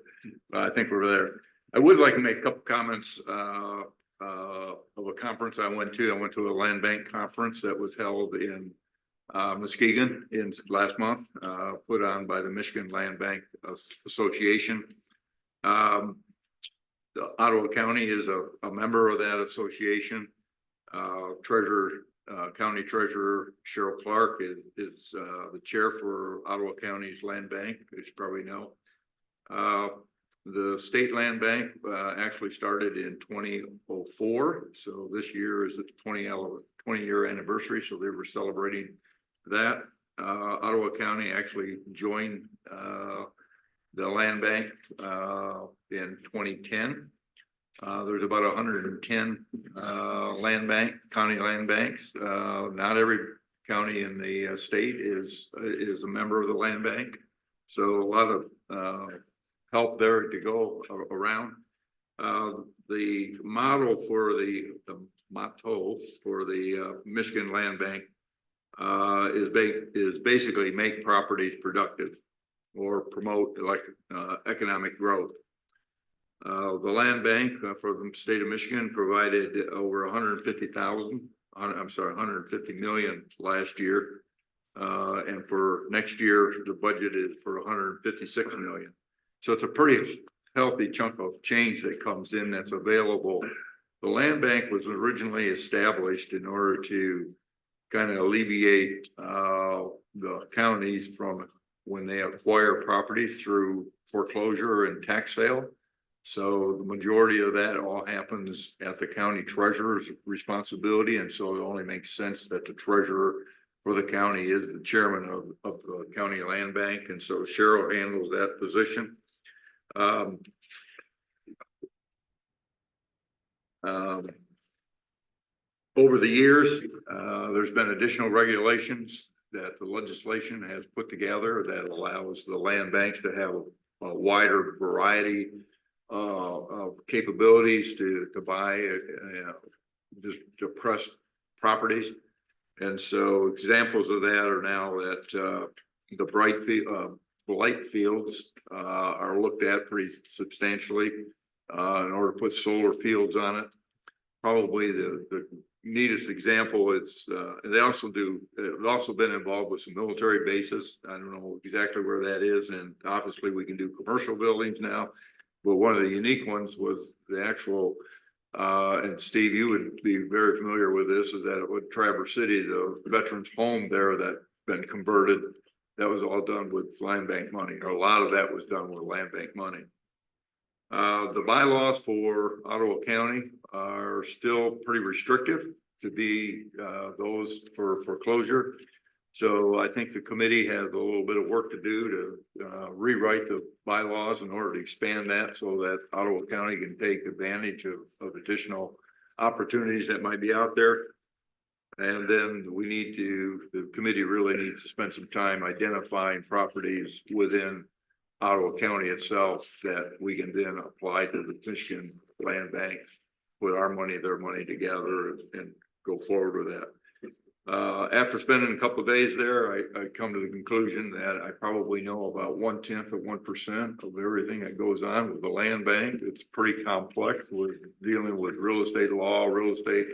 I think we're there. I would like to make a couple comments of a conference I went to. I went to a land bank conference that was held in Muskegon last month, put on by the Michigan Land Bank Association. The Ottawa County is a member of that association. County Treasurer Cheryl Clark is the chair for Ottawa County's Land Bank, as you probably know. The State Land Bank actually started in 2004. So this year is the 20-year anniversary. So they were celebrating that. Ottawa County actually joined the Land Bank in 2010. There's about 110 county land banks. Not every county in the state is a member of the land bank. So a lot of help there to go around. The model for the motto for the Michigan Land Bank is basically make properties productive or promote economic growth. The land bank for the state of Michigan provided over 150 million last year. And for next year, the budget is for 156 million. So it's a pretty healthy chunk of change that comes in that's available. The land bank was originally established in order to kind of alleviate the counties from when they acquire properties through foreclosure and tax sale. So the majority of that all happens at the county treasurer's responsibility. And so it only makes sense that the treasurer for the county is the chairman of the county land bank. And so Cheryl handles that position. Over the years, there's been additional regulations that the legislation has put together that allows the land banks to have a wider variety of capabilities to buy just depressed properties. And so examples of that are now that the blight fields are looked at pretty substantially in order to put solar fields on it. Probably the neatest example is they've also been involved with some military bases. I don't know exactly where that is, and obviously we can do commercial buildings now. But one of the unique ones was the actual, and Steve, you would be very familiar with this, is that with Traverse City, the veterans home there that been converted, that was all done with land bank money, or a lot of that was done with land bank money. The bylaws for Ottawa County are still pretty restrictive to be those for foreclosure. So I think the committee has a little bit of work to do to rewrite the bylaws in order to expand that so that Ottawa County can take advantage of additional opportunities that might be out there. And then the committee really needs to spend some time identifying properties within Ottawa County itself that we can then apply to the Michigan Land Bank, put our money, their money together and go forward with that. After spending a couple of days there, I come to the conclusion that I probably know about 1/10 of 1% of everything that goes on with the land bank. It's pretty complex. We're dealing with real estate law, real estate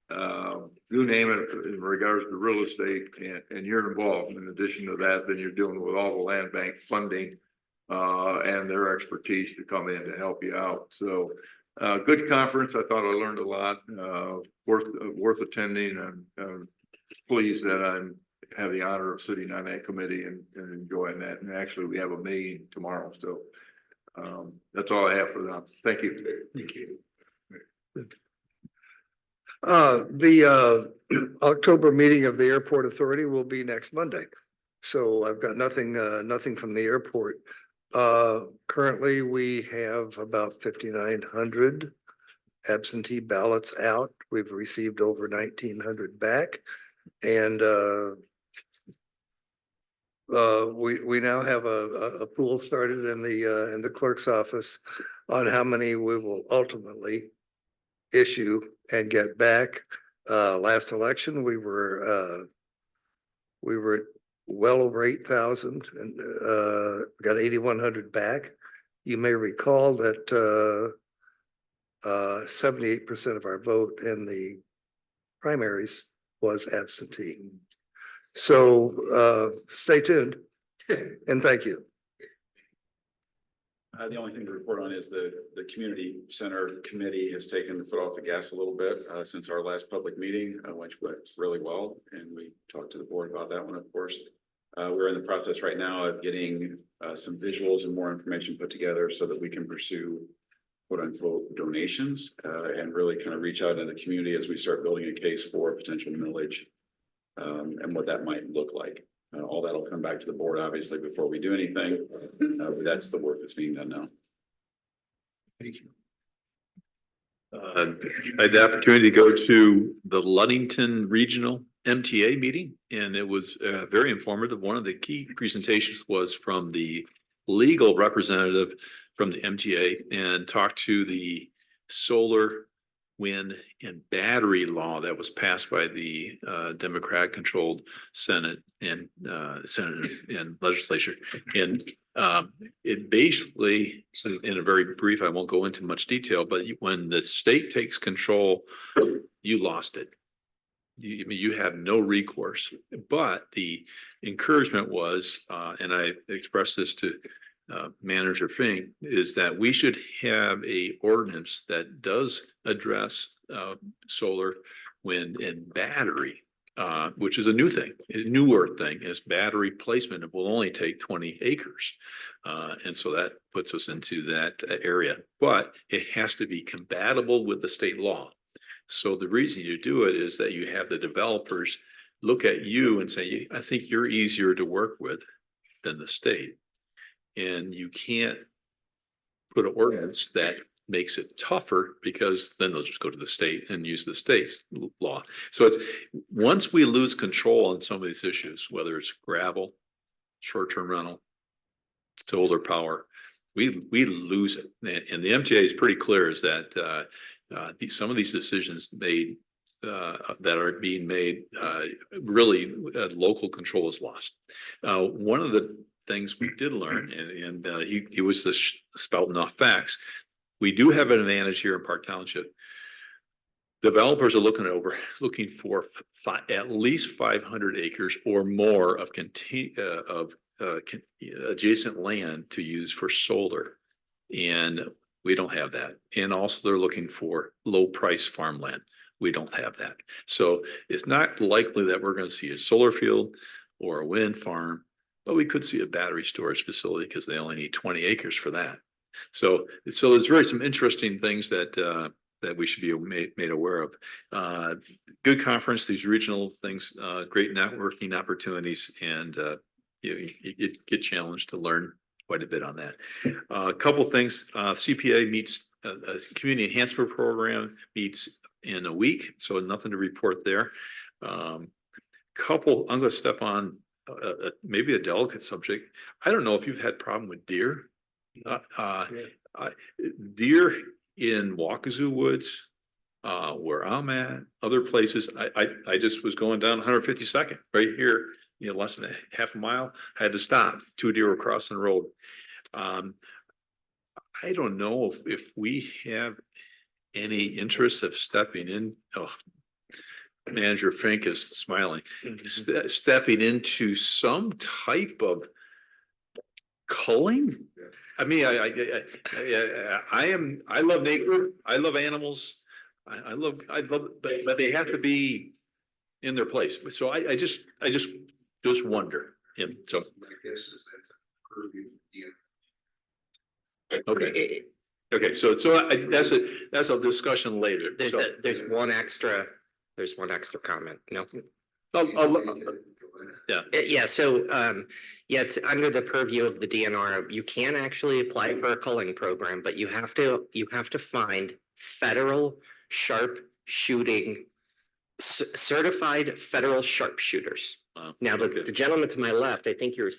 you name it in regards to real estate and you're involved. In addition to that, then you're dealing with all the land bank funding and their expertise to come in to help you out. So good conference. I thought I learned a lot, worth attending, and pleased that I'm have the honor of sitting on that committee and enjoying that. And actually, we have a meeting tomorrow. So that's all I have for now. Thank you. Thank you. The October meeting of the Airport Authority will be next Monday. So I've got nothing from the airport. Currently, we have about 5,900 absentee ballots out. We've received over 1,900 back. And we now have a pool started in the clerk's office on how many we will ultimately issue and get back. Last election, we were well over 8,000 and got 8,100 back. You may recall that 78% of our vote in the primaries was absentee. So stay tuned and thank you. The only thing to report on is the community center committee has taken the foot off the gas a little bit since our last public meeting, which went really well. And we talked to the board about that one, of course. We're in the process right now of getting some visuals and more information put together so that we can pursue quote unquote donations and really kind of reach out in the community as we start building a case for potential millage and what that might look like. All that'll come back to the board, obviously, before we do anything. But that's the work that's being done now. Thank you. I had the opportunity to go to the Ludington Regional MTA meeting, and it was very informative. One of the key presentations was from the legal representative from the MTA and talked to the solar, wind, and battery law that was passed by the Democrat-controlled Senate and legislature. And it basically, in a very brief, I won't go into much detail, but when the state takes control, you lost it. You have no recourse. But the encouragement was, and I expressed this to Manager Fink, is that we should have a ordinance that does address solar, wind, and battery, which is a new thing. A newer thing is battery placement. It will only take 20 acres. And so that puts us into that area, but it has to be compatible with the state law. So the reason you do it is that you have the developers look at you and say, I think you're easier to work with than the state. And you can't put an ordinance that makes it tougher because then they'll just go to the state and use the state's law. So it's once we lose control on some of these issues, whether it's gravel, short-term rental, solar power, we lose it. And the MTA is pretty clear is that some of these decisions made that are being made, really local control is lost. One of the things we did learn, and he was just spouting off facts. We do have an advantage here in Park Township. Developers are looking for at least 500 acres or more of adjacent land to use for solar, and we don't have that. And also, they're looking for low price farmland. We don't have that. So it's not likely that we're going to see a solar field or a wind farm. But we could see a battery storage facility because they only need 20 acres for that. So there's really some interesting things that we should be made aware of. Good conference, these regional things, great networking opportunities, and you get challenged to learn quite a bit on that. A couple things, CPA meets, a community enhancement program meets in a week, so nothing to report there. I'm going to step on maybe a delicate subject. I don't know if you've had problem with deer. Deer in Wakazu Woods, where I'm at, other places. I just was going down 152nd right here, less than a half a mile. I had to stop. 2 deer were crossing the road. I don't know if we have any interest of stepping in. Manager Fink is smiling, stepping into some type of culling? I mean, I love nature, I love animals, I love, but they have to be in their place. So I just wonder, yeah, so. My guess is that's a purview, Okay. Okay, so that's a discussion later. There's one extra comment, no? Yeah. Yeah, so, yeah, it's under the purview of the DNR. You can actually apply for a culling program, but you have to find federal sharp shooting certified federal sharpshooters. Now, the gentleman to my left, I think you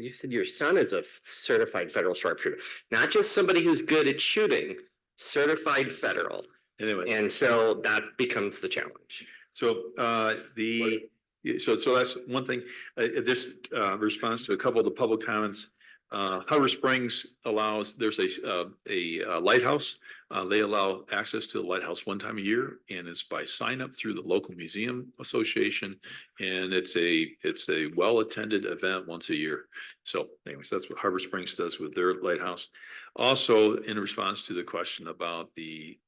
said your son is a certified federal sharpshooter, not just somebody who's good at shooting, certified federal. Anyway. And so that becomes the challenge. So so that's one thing. This response to a couple of the public comments. Harbor Springs allows, there's a lighthouse. They allow access to the lighthouse one time a year, and it's by sign up through the local museum association. And it's a well-attended event once a year. So anyways, that's what Harbor Springs does with their lighthouse. Also, in response to the question about the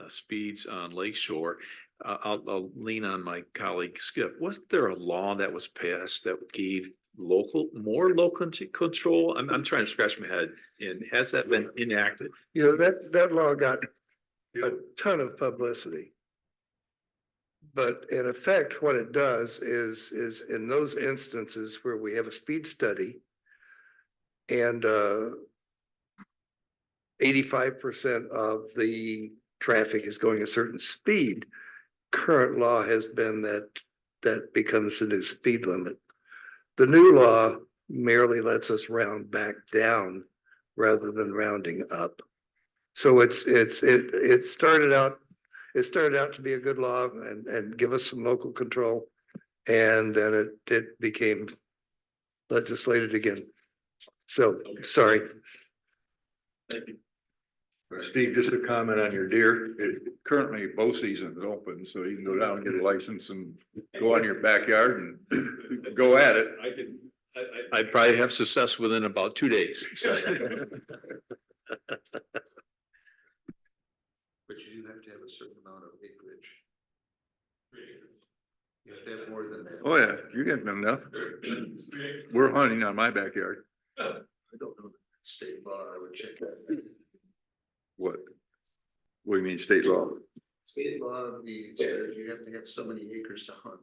speeds on Lakeshore, I'll lean on my colleague Skip. Wasn't there a law that was passed that gave more local control? I'm trying to scratch my head. And has that been enacted? You know, that law got a ton of publicity. But in effect, what it does is in those instances where we have a speed study and 85% of the traffic is going a certain speed, current law has been that becomes the new speed limit. The new law merely lets us round back down rather than rounding up. So it started out to be a good law and give us some local control. And then it became legislated again. So, sorry. Thank you. Steve, just a comment on your deer. Currently bow season is open, so you can go down and get a license and go on your backyard and go at it. I'd probably have success within about 2 days. So. But you do have to have a certain amount of acreage. You have to have more than that. Oh, yeah, you get enough. We're hunting on my backyard. I don't know the state law, I would check that. What? What do you mean state law? State law, says you have to have so many acres to hunt.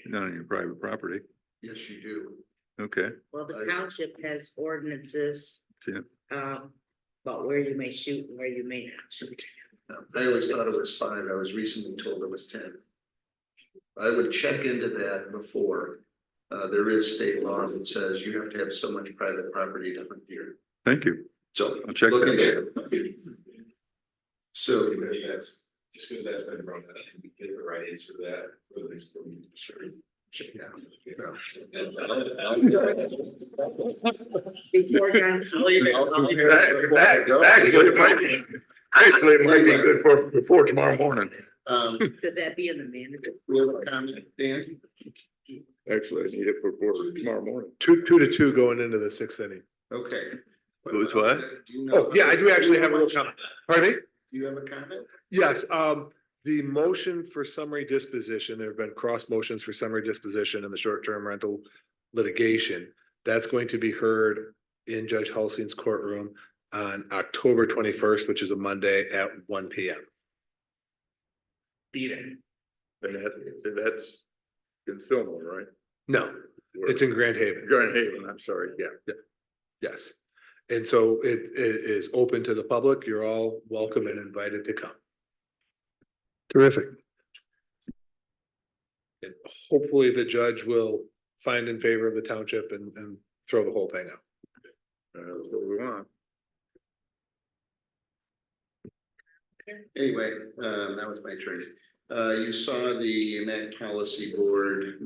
Not on your private property. Yes, you do. Okay. Well, the township has ordinances Yeah. about where you may shoot and where you may not shoot. I always thought it was 5. I was recently told it was 10. I would check into that before. There is state law that says you have to have so much private property to hunt deer. Thank you. So I'll check look that. into it. So That's been brought up, we get the right answer to that for the next meeting. Sure. Before John. Actually, it might be good for before tomorrow morning. Could that be in the manager? We have a comment, Dan? Actually, I need it for tomorrow morning. 2-2 going into the 6th inning. Okay. Who's what? Do you know? Oh, yeah, I do actually have a real comment. Pardon me? Do you have a comment? Yes, the motion for summary disposition, there have been cross motions for summary disposition in the short-term rental litigation. That's going to be heard in Judge Hulsing's courtroom on October 21st, which is a Monday at 1 p.m. Beating. And that's in Fillmore, right? No, it's in Grand Haven. Grand Haven, I'm sorry. Yeah. Yes. And so it is open to the public. You're all welcome and invited to come. Terrific. And hopefully the judge will find in favor of the township and throw the whole thing out. That's what we want. Anyway, now it's my turn. You saw the Met Policy Board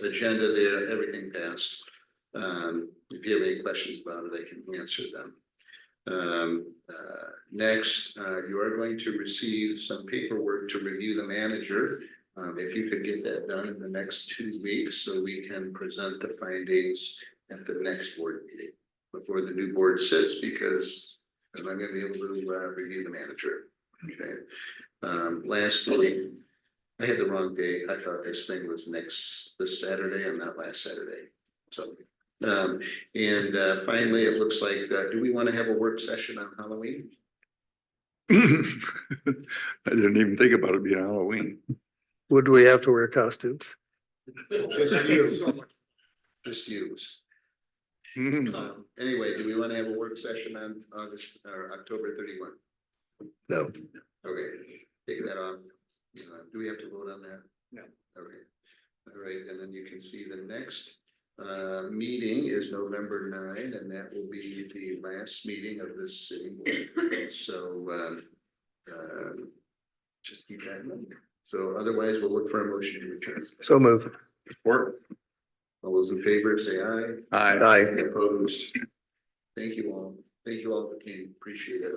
agenda there, everything passed. If you have any questions about it, I can answer them. Next, you are going to receive some paperwork to review the manager. If you could get that done in the next 2 weeks, so we can present the findings at the next board meeting before the new board sits, because I'm not gonna be able to review the manager. Okay. Lastly, I had the wrong date. I thought this thing was this Saturday and not last Saturday. So, finally, it looks like, do we want to have a work session on Halloween? I didn't even think about it being Halloween. Would we have to wear costumes? Just you. Just use. Hmm. Anyway, do we want to have a work session on August or October 31? No. Okay, take that off. Do we have to vote on that? No. Okay. All right, and then you can see the next meeting is November 9, and that will be the last meeting of this sitting board. So just keep that in mind. So otherwise, we'll look for a motion to adjourn. So move. Support. All those in favor, say aye. Aye. Opposed. Thank you all. Thank you all for came. Appreciate it.